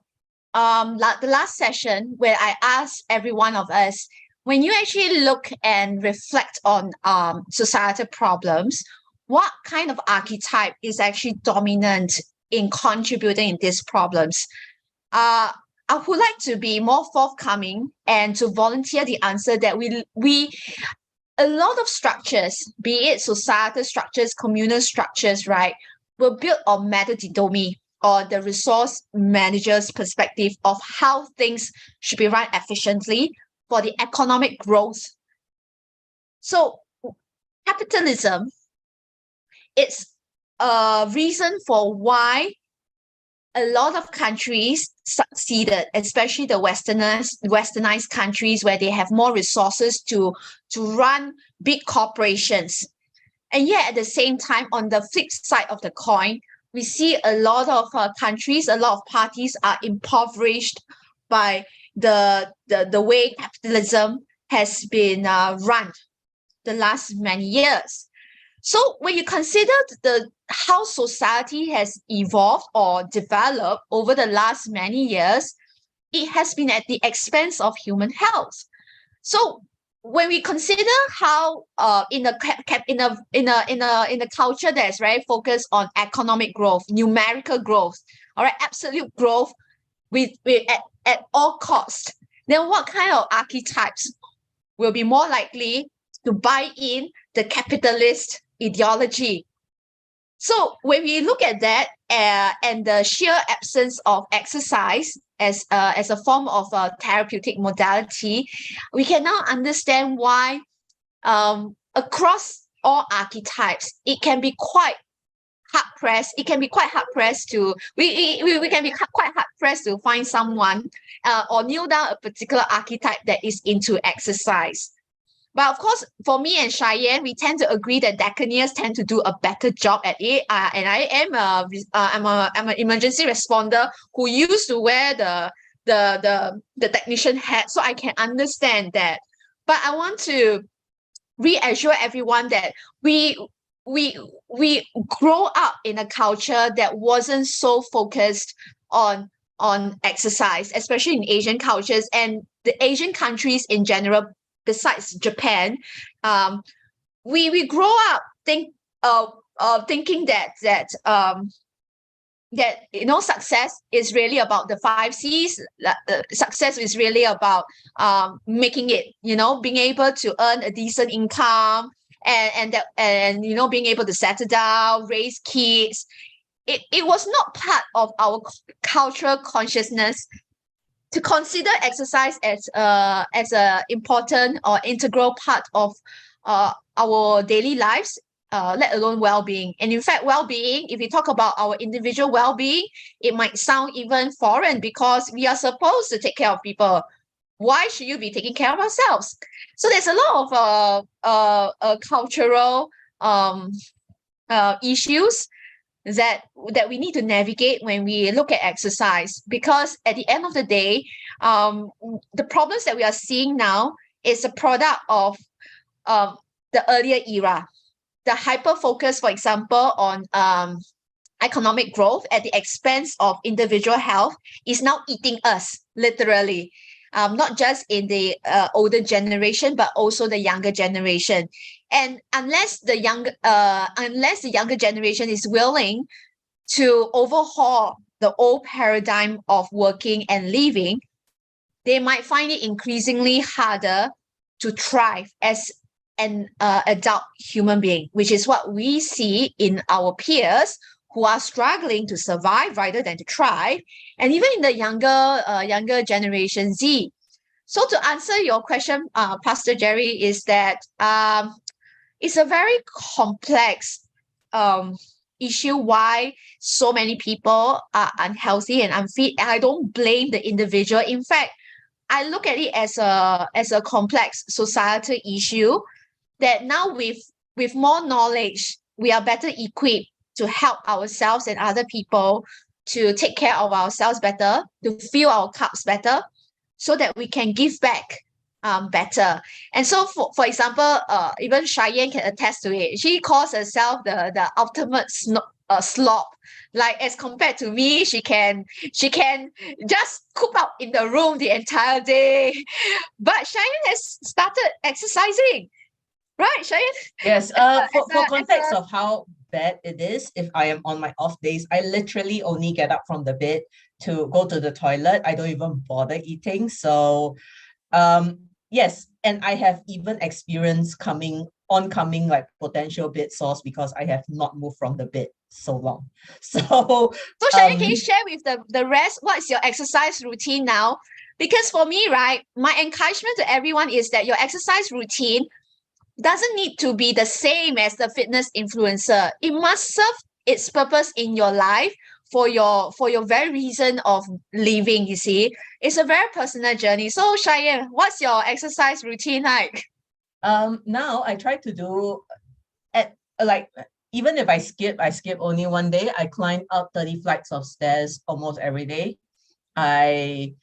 the last session where I asked every one of us, when you actually look and reflect on societal problems, what kind of archetype is actually dominant in contributing in these problems? I would like to be more forthcoming and to volunteer the answer that we a lot of structures, be it societal structures, communal structures, right, were built on metadidomi, or the resource manager's perspective of how things should be run efficiently for the economic growth. So capitalism, it's a reason for why a lot of countries succeeded, especially the westernized countries where they have more resources to run big corporations. And yet at the same time, on the flip side of the coin, we see a lot of countries, a lot of parties are impoverished by the way capitalism has been run the last many years. So when you consider how society has evolved or developed over the last many years, it has been at the expense of human health. So when we consider how in a culture that's very focused on economic growth, numerical growth, all right, absolute growth at all costs, then what kind of archetypes will be more likely to buy in the capitalist ideology? So when we look at that and the sheer absence of exercise as a form of a therapeutic modality, we can now understand why across all archetypes, it can be quite hard-pressed. It can be quite hard-pressed to, we can be quite hard-pressed to find someone or nail down a particular archetype that is into exercise. But of course, for me and Cheyenne, we tend to agree that decaniers tend to do a better job at it. And I am I'm an emergency responder who used to wear the technician hat, so I can understand that. But I want to reassure everyone that we grow up in a culture that wasn't so focused on exercise, especially in Asian cultures and the Asian countries in general. Besides Japan, we grow up thinking that success is really about the 5 C's. Success is really about making it, being able to earn a decent income and being able to settle down, raise kids. It was not part of our cultural consciousness to consider exercise as a important or integral part of our daily lives, let alone well-being. And in fact, well-being, if we talk about our individual well-being, it might sound even foreign because we are supposed to take care of people. Why should you be taking care of ourselves? So there's a lot of cultural issues that we need to navigate when we look at exercise, because at the end of the day, the problems that we are seeing now is a product of the earlier era. The hyper focus, for example, on economic growth at the expense of individual health is now eating us, literally. Not just in the older generation, but also the younger generation. And unless the younger generation is willing to overhaul the old paradigm of working and living, they might find it increasingly harder to thrive as an adult human being, which is what we see in our peers who are struggling to survive rather than to thrive, and even in the younger generation Z. So to answer your question, Pastor Jerry, is that it's a very complex issue why so many people are unhealthy and unfit. I don't blame the individual. In fact, I look at it as a complex societal issue that now with more knowledge, we are better equipped to help ourselves and other people to take care of ourselves better, to fill our cups better, so that we can give back better. And so for example, even Cheyenne can attest to it. She calls herself the ultimate a slop. Like as compared to me, she can just coop up in the room the entire day. But Cheyenne has started exercising, right, Cheyenne? Yes, for as context a- of how bad it is, if I am on my off days, I literally only get up from the bed to go to the toilet. I don't even bother eating. So, yes, and I have even experienced oncoming like potential bed sores because I have not moved from the bed so long. So, So Cheyenne, can you share with the rest what's your exercise routine now? Because for me, right, my encouragement to everyone is that your exercise routine doesn't need to be the same as the fitness influencer. It must serve its purpose in your life for your very reason of living, you see. It's a very personal journey. So Cheyenne, what's your exercise routine like? now I try to do at like even if I skip only one day, I climb up 30 flights of stairs almost every day. I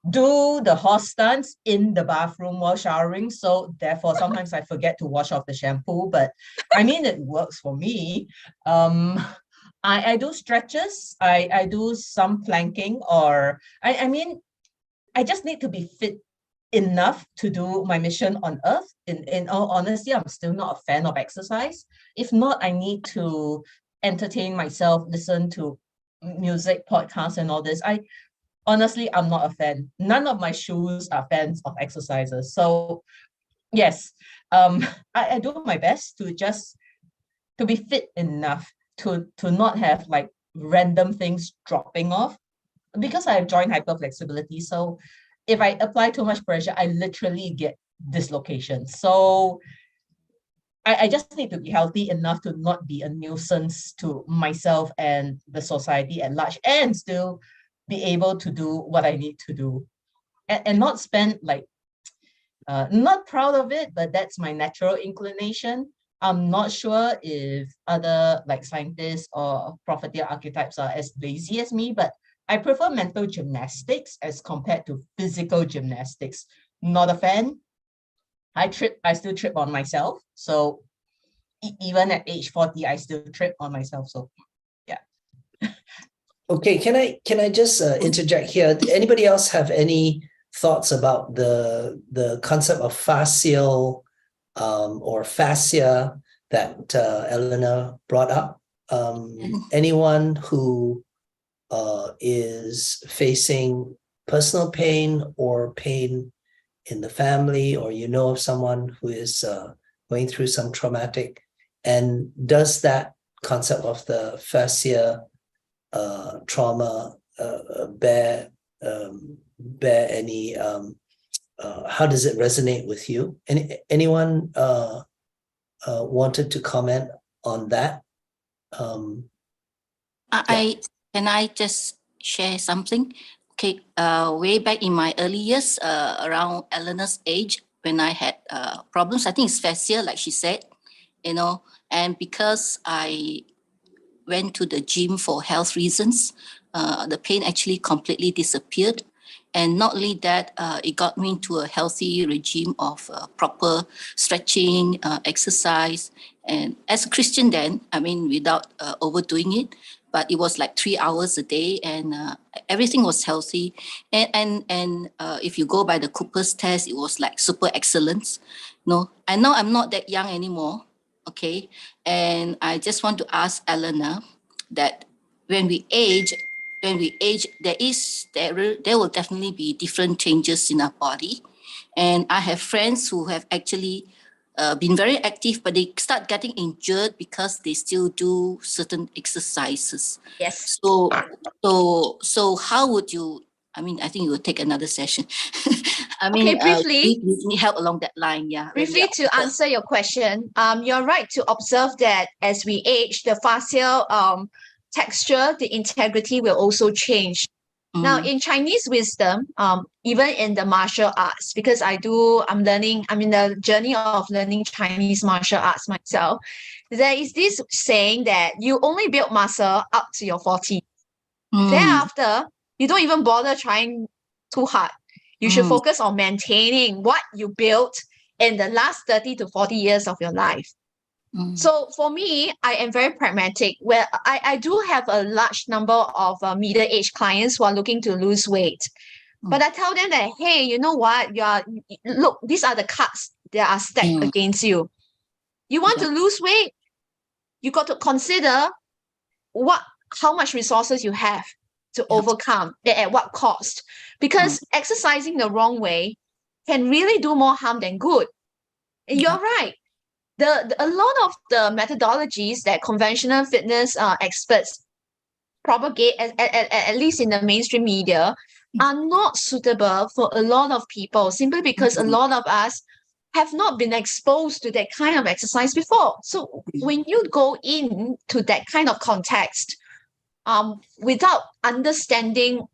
do the horse stance in the bathroom while showering. So therefore, sometimes I forget to wash off the shampoo, but I mean, it works for me. I do stretches. I do some planking or I mean, I just need to be fit enough to do my mission on earth. In all honesty, I'm still not a fan of exercise. If not, I need to entertain myself, listen to music, podcasts, and all this. Honestly, I'm not a fan. None of my shoes are fans of exercises. So yes, I do my best to just to be fit enough to not have like random things dropping off because I have joint hyperflexibility. So if I apply too much pressure, I literally get dislocation. So I just need to be healthy enough to not be a nuisance to myself and the society at large and still be able to do what I need to do and not spend like, not proud of it, but that's my natural inclination. I'm not sure if other like scientists or profiteer archetypes are as lazy as me, but I prefer mental gymnastics as compared to physical gymnastics. Not a fan. I still trip on myself. So even at age 40, I still trip on myself. So yeah. Okay, can I just interject here? Anybody else have any thoughts about the concept of fascial or fascia that Eleanor brought up? Anyone who is facing personal pain or pain in the family, or you know of someone who is going through some traumatic, and does that concept of the fascia trauma bear any how does it resonate with you? Anyone wanted to comment on that? Can I just share something? Okay, way back in my early years, around Eleanor's age, when I had problems, I think it's fascia, like she said, you know, and because I went to the gym for health reasons, the pain actually completely disappeared. And not only that, it got me into a healthy regime of proper stretching, exercise. And as a Christian then, I mean, without overdoing it, but it was like 3 hours a day and everything was healthy. And if you go by the Cooper's test, it was like super excellence. No, I know I'm not that young anymore. Okay. And I just want to ask Eleanor that when we age, there will definitely be different changes in our body. And I have friends who have actually been very active, but they start getting injured because they still do certain exercises. Yes. So how would you, I mean, I think it will take another session. I mean, briefly, we need help along that line, yeah. Briefly to answer your question, you're right to observe that as we age, the fascial texture, the integrity will also change. Now, in Chinese wisdom, even in the martial arts, because I'm in the journey of learning Chinese martial arts myself, there is this saying that you only build muscle up to your 40. Thereafter, you don't even bother trying too hard. You should focus on maintaining what you built in the last 30 to 40 years of your life. So for me, I am very pragmatic, where I do have a large number of middle-aged clients who are looking to lose weight. But I tell them that, hey, you know what? Look, these are the cards that are stacked against you. You want to lose weight? You got to consider how much resources you have to overcome and at what cost. Because exercising the wrong way can really do more harm than good. And you're right. A lot of the methodologies that conventional fitness experts propagate, at least in the mainstream media, are not suitable for a lot of people, simply because a lot of us have not been exposed to that kind of exercise before. So when you go into that kind of context, without understanding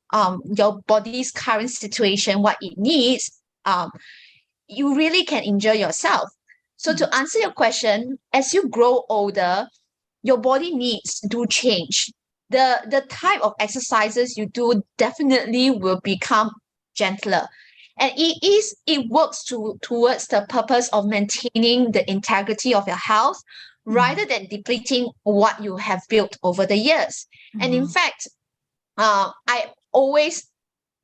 your body's current situation, what it needs, you really can injure yourself. So to answer your question, as you grow older, your body needs do change. The type of exercises you do definitely will become gentler. And it works towards the purpose of maintaining the integrity of your health rather than depleting what you have built over the years. And in fact, I always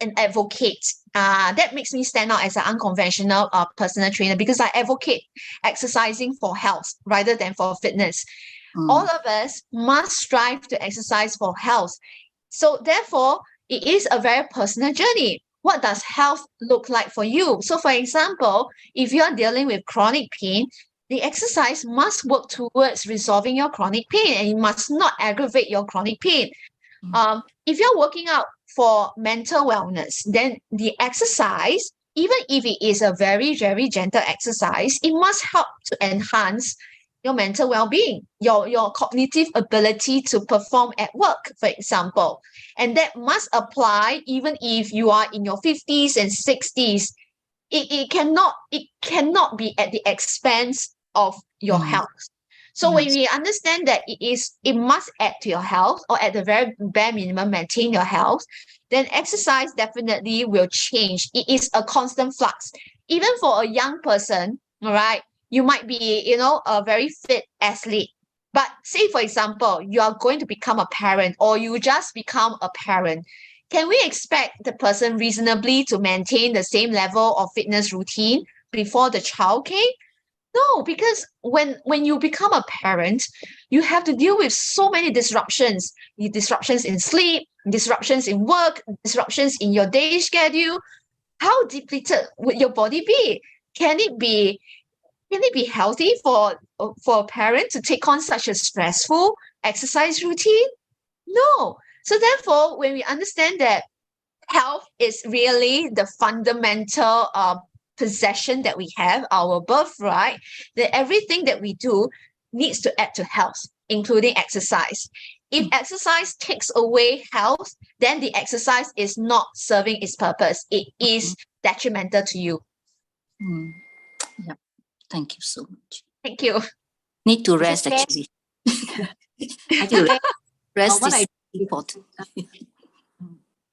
an advocate. That makes me stand out as an unconventional personal trainer, because I advocate exercising for health rather than for fitness. All of us must strive to exercise for health. So therefore, it is a very personal journey. What does health look like for you? So for example, if you're dealing with chronic pain, the exercise must work towards resolving your chronic pain, and it must not aggravate your chronic pain. If you're working out for mental wellness, then the exercise, even if it is a very, very gentle exercise, it must help to enhance your mental well-being, your cognitive ability to perform at work, for example. And that must apply even if you are in your 50s and 60s. It cannot be at the expense of your health. So when we understand that it must add to your health, or at the very bare minimum maintain your health, then exercise definitely will change. It is a constant flux. Even for a young person, all right, you might be, a very fit athlete. But say, for example, you are going to become a parent, or you just become a parent. Can we expect the person reasonably to maintain the same level of fitness routine before the child came? No, because when you become a parent, you have to deal with so many disruptions. Disruptions in sleep, disruptions in work, disruptions in your day schedule. How depleted would your body be? Can it be healthy for a parent to take on such a stressful exercise routine? No. So therefore, when we understand that health is really the fundamental possession that we have, our birthright, that everything that we do needs to add to health, including exercise. If exercise takes away health, then the exercise is not serving its purpose. It is detrimental to you. Yep. Thank you so much. Thank you. Need to rest, Okay. actually. I just Rest what is I- important.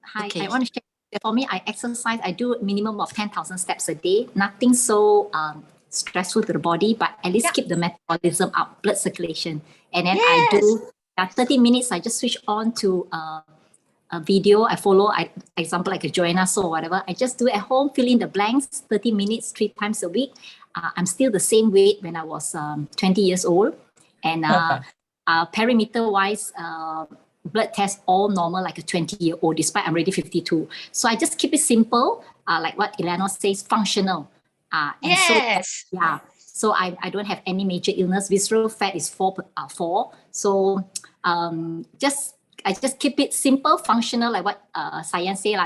Hi, Okay. I want to share. For me, I exercise. I do a minimum of 10,000 steps a day. Nothing so stressful to the body, but at least keep the metabolism up, blood circulation. And then I do 30 minutes. I just switch on to a video. I follow, example like a Joanna So or whatever. I just do it at home, fill in the blanks. 30 minutes, 3 times a week. I'm still the same weight when I was 20 years old, and perimeter wise. Blood test all normal like a 20-year-old, despite I'm already 52. So I just keep it simple, like what Eleanor says, functional. So I don't have any major illness. Visceral fat is 4. So I just keep it simple, functional, like what Sayan say,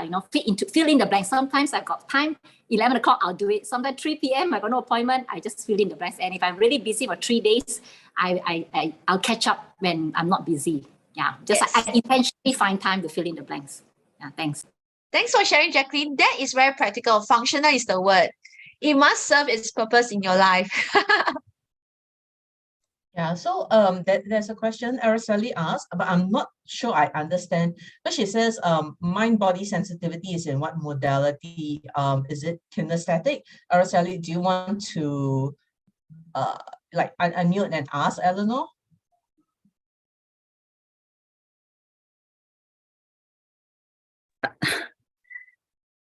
fill in the blanks. Sometimes I've got time, 11 o'clock, I'll do it. Sometimes 3 p.m., I've got no appointment, I just fill in the blanks. And if I'm really busy for 3 days, I'll catch up when I'm not busy. Yeah, I intentionally find time to fill in the blanks. Yeah, thanks. Thanks for sharing, Jacqueline. That is very practical. Functional is the word. It must serve its purpose in your life. Yeah, so there's a question Araceli asked, but I'm not sure I understand. But she says, mind-body sensitivity is in what modality? Is it kinesthetic? Araceli, do you want to like unmute and ask, Eleanor?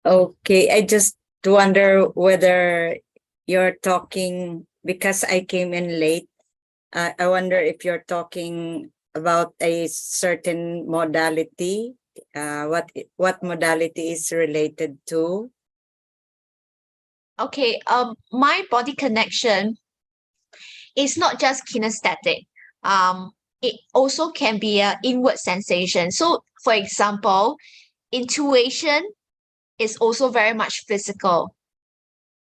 Okay, I just wonder whether you're talking because I came in late. I wonder if you're talking about a certain modality. What modality is related to? Okay, my body connection is not just kinesthetic. It also can be an inward sensation. So, for example, intuition is also very much physical.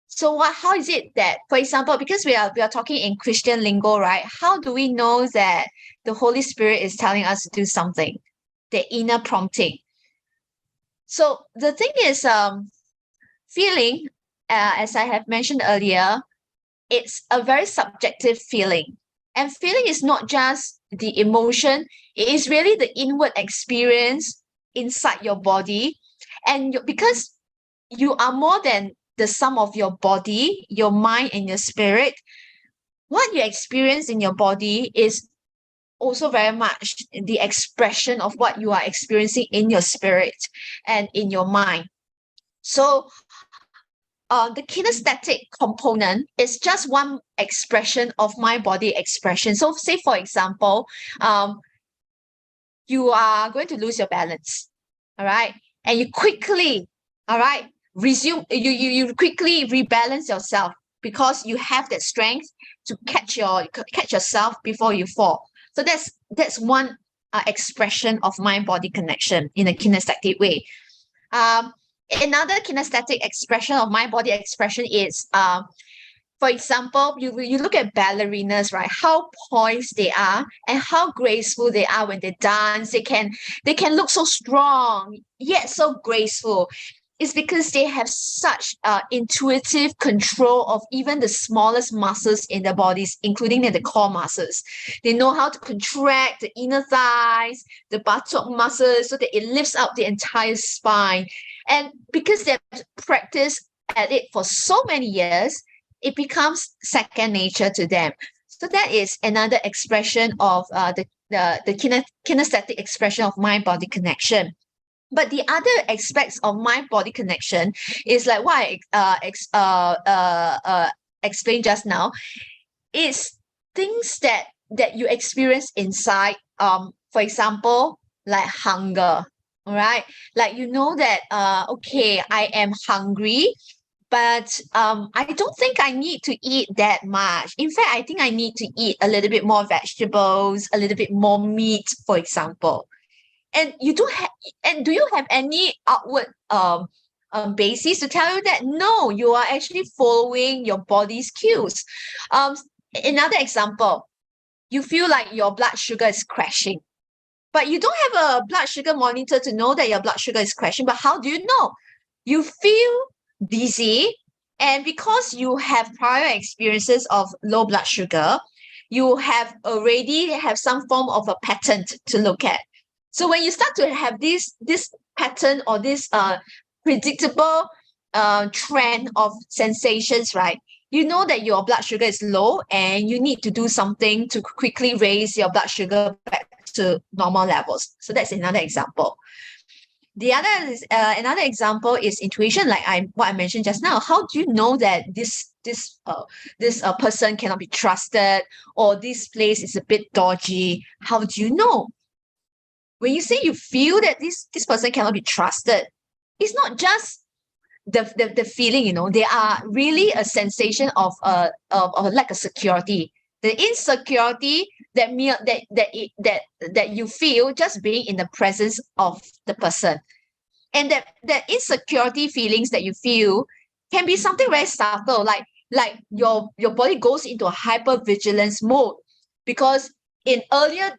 So how is it that, for example, because we are talking in Christian lingo, right? How do we know that the Holy Spirit is telling us to do something? The inner prompting. So the thing is, feeling, as I have mentioned earlier, it's a very subjective feeling. And feeling is not just the emotion, it is really the inward experience inside your body. And because you are more than the sum of your body, your mind, and your spirit, what you experience in your body is also very much the expression of what you are experiencing in your spirit and in your mind. So the kinesthetic component is just one expression of my body expression. So say, for example, you are going to lose your balance, all right? And you quickly, all right, you quickly rebalance yourself because you have that strength to catch yourself before you fall. So that's one expression of mind body connection in a kinesthetic way. Another kinesthetic expression of mind body expression is for example, you look at ballerinas, right? How poised they are and how graceful they are when they dance. They can look so strong yet so graceful. It's because they have such intuitive control of even the smallest muscles in their bodies, including the core muscles. They know how to contract the inner thighs, the buttock muscles, so that it lifts up the entire spine. And because they've practiced at it for so many years, it becomes second nature to them. So that is another expression of the kinesthetic expression of mind body connection. But the other aspects of mind body connection is like what I explained just now, is things that you experience inside. For example, like hunger. All right, like you know that okay, I am hungry, but I don't think I need to eat that much. In fact, I think I need to eat a little bit more vegetables, a little bit more meat, for example. And do you have any outward basis to tell you that? No, you are actually following your body's cues. Another example, you feel like your blood sugar is crashing, but you don't have a blood sugar monitor to know that your blood sugar is crashing. But how do you know? You feel dizzy, and because you have prior experiences of low blood sugar, you have already have some form of a pattern to look at. So when you start to have this pattern or this predictable trend of sensations, right? You know that your blood sugar is low and you need to do something to quickly raise your blood sugar back to normal levels. So that's another example. The other is another example is intuition, like what I mentioned just now. How do you know that this person cannot be trusted, or this place is a bit dodgy? How do you know? When you say you feel that this person cannot be trusted, it's not just the feeling, you know, they are really a sensation of lack of security. The insecurity that you feel just being in the presence of the person. And that insecurity feelings that you feel can be something very subtle, like your body goes into a hypervigilance mode because in earlier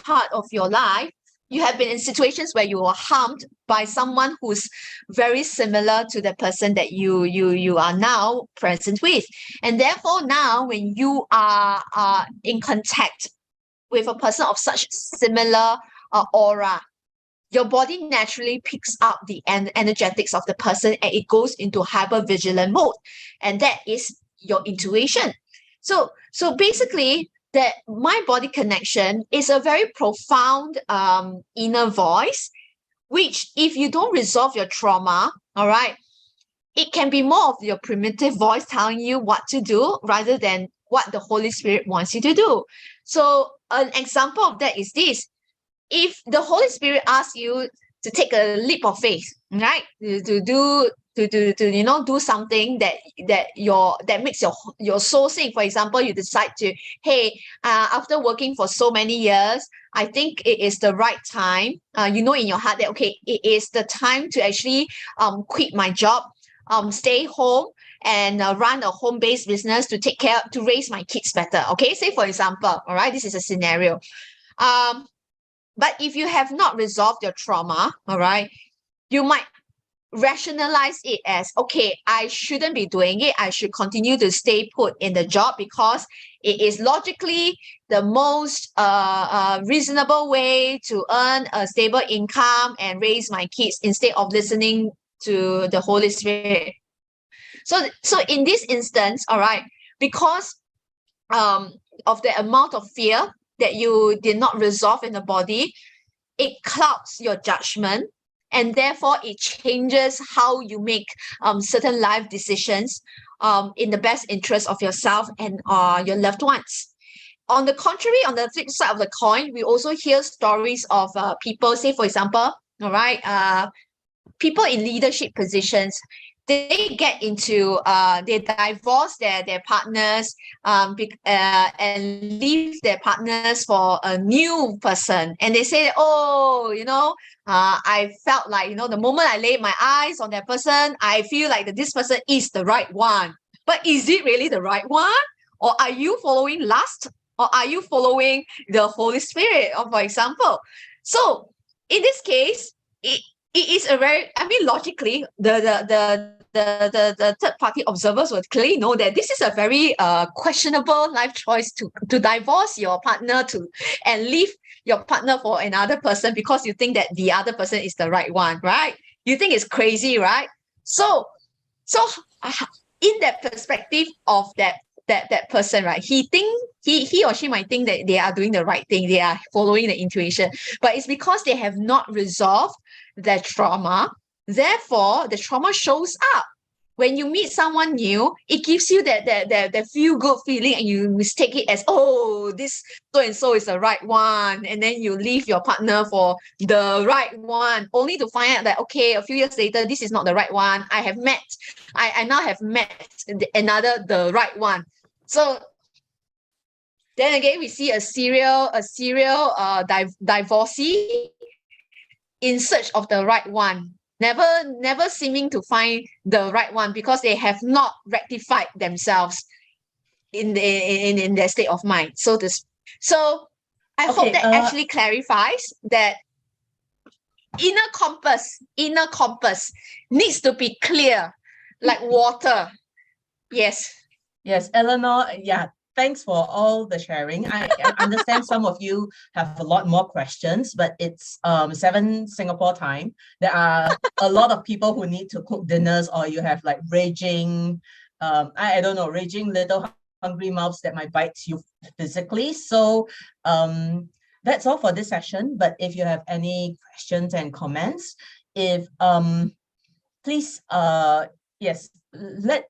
part of your life, you have been in situations where you were harmed by someone who's very similar to the person that you are now present with. And therefore now when you are in contact with a person of such similar aura, your body naturally picks up the energetics of the person and it goes into hypervigilant mode. And that is your intuition. So basically, that mind body connection is a very profound inner voice, which if you don't resolve your trauma, all right, it can be more of your primitive voice telling you what to do rather than what the Holy Spirit wants you to do. So an example of that is this: if the Holy Spirit asks you to take a leap of faith, right, to do something that makes your soul sing. For example, you decide to, hey, after working for so many years, I think it is the right time. In your heart that, okay, it is the time to actually quit my job, stay home and run a home-based business to raise my kids better. Okay, say for example, all right, this is a scenario. But if you have not resolved your trauma, all right, you might rationalize it as, okay, I shouldn't be doing it. I should continue to stay put in the job because it is logically the most reasonable way to earn a stable income and raise my kids instead of listening to the Holy Spirit. So in this instance, all right, because of the amount of fear that you did not resolve in the body, it clouds your judgment, and therefore it changes how you make certain life decisions in the best interest of yourself and your loved ones. On the contrary, on the flip side of the coin, we also hear stories of people, say for example, all right, people in leadership positions. They get into they divorce their partners and leave their partners for a new person, and they say, oh, I felt like, the moment I lay my eyes on that person, I feel like that this person is the right one. But is it really the right one? Or are you following lust? Or are you following the Holy Spirit, or for example? So in this case, it is a very, logically, the third party observers would clearly know that this is a very questionable life choice to divorce your partner and leave your partner for another person because you think that the other person is the right one, right? You think it's crazy, right? So in that perspective of that person, right, he or she might think that they are doing the right thing, they are following the intuition, but it's because they have not resolved their trauma. Therefore, the trauma shows up. When you meet someone new, it gives you that feel good feeling, and you mistake it as, oh, this so and so is the right one, and then you leave your partner for the right one, only to find out that, okay, a few years later, this is not the right one. I now have met the right one. So then again, we see a serial divorcee in search of the right one, never seeming to find the right one because they have not rectified themselves in their state of mind. So I hope that actually clarifies that inner compass needs to be clear, like water. Yes, Eleanor. Yeah, thanks for all the sharing. I understand some of you have a lot more questions, but it's 7 Singapore time. There are a lot of people who need to cook dinners, or you have like raging, I don't know, raging little hungry mouths that might bite you physically. So that's all for this session. But if you have any questions and comments, please, yes, let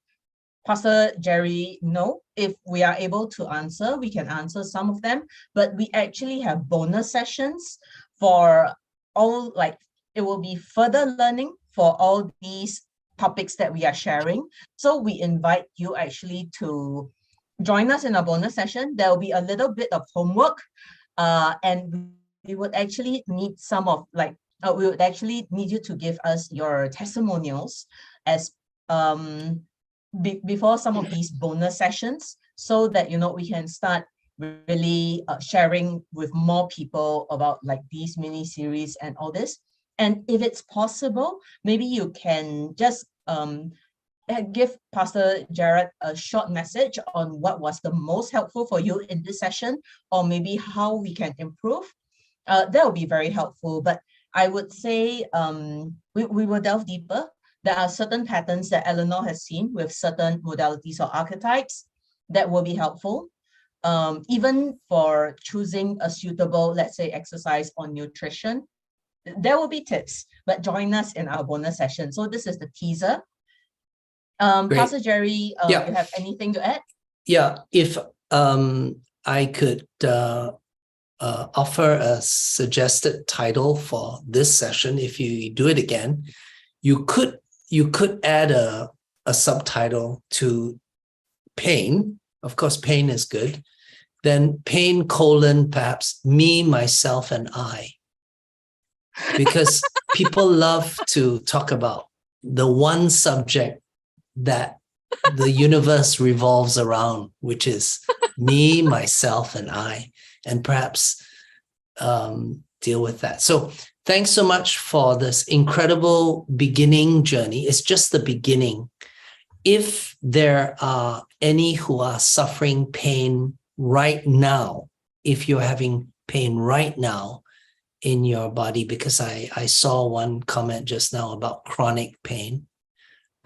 Pastor Jerry know. If we are able to answer, we can answer some of them, but we actually have bonus sessions for all, like it will be further learning for all these topics that we are sharing. So we invite you actually to join us in a bonus session. There will be a little bit of homework, and we would actually need we would actually need you to give us your testimonials as before some of these bonus sessions, so that we can start really sharing with more people about like these mini series and all this. And if it's possible, maybe you can just give Pastor Jared a short message on what was the most helpful for you in this session, or maybe how we can improve. That would be very helpful. But I would say we will delve deeper. There are certain patterns that Eleanor has seen with certain modalities or archetypes. that will be helpful. Even for choosing a suitable, let's say, exercise or nutrition, there will be tips, but join us in our bonus session. So this is the teaser. Great. Pastor Jerry, Yeah. you have anything to add? Yeah, if I could offer a suggested title for this session, if you do it again, you could add a subtitle to pain. Of course, pain is good. Then pain : perhaps me, myself, and I. Because people love to talk about the one subject that the universe revolves around, which is me, myself, and I, and perhaps deal with that. So thanks so much for this incredible beginning journey. It's just the beginning. If there are any who are suffering pain right now, if you're having pain right now in your body, because I saw one comment just now about chronic pain,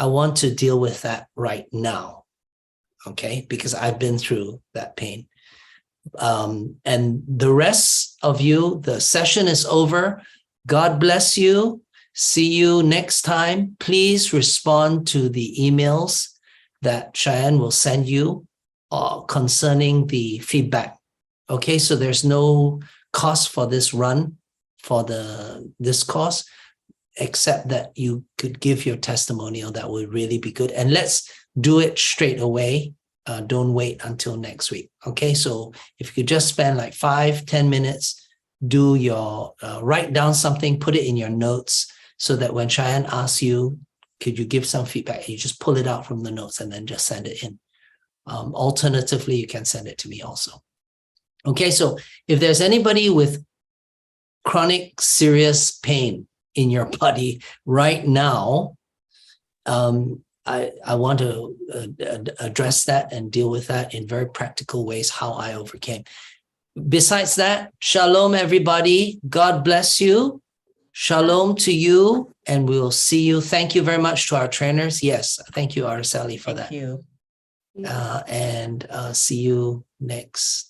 I want to deal with that right now, okay? Because I've been through that pain. And the rest of you, the session is over. God bless you. See you next time. Please respond to the emails that Cheyenne will send you concerning the feedback. Okay, so there's no cost for this run, for this course, except that you could give your testimonial. That would really be good. And let's do it straight away. Don't wait until next week. Okay, so if you could just spend like 5-10 minutes, do your write down something, put it in your notes, so that when Cheyenne asks you, could you give some feedback, you just pull it out from the notes and then just send it in. Alternatively, you can send it to me also. Okay, so if there's anybody with chronic serious pain in your body right now, I want to address that and deal with that in very practical ways, how I overcame. Besides that, shalom, everybody. God bless you. Shalom to you, and we will see you. Thank you very much to our trainers. Yes, thank you, Araceli, for that. Thank you. And see you next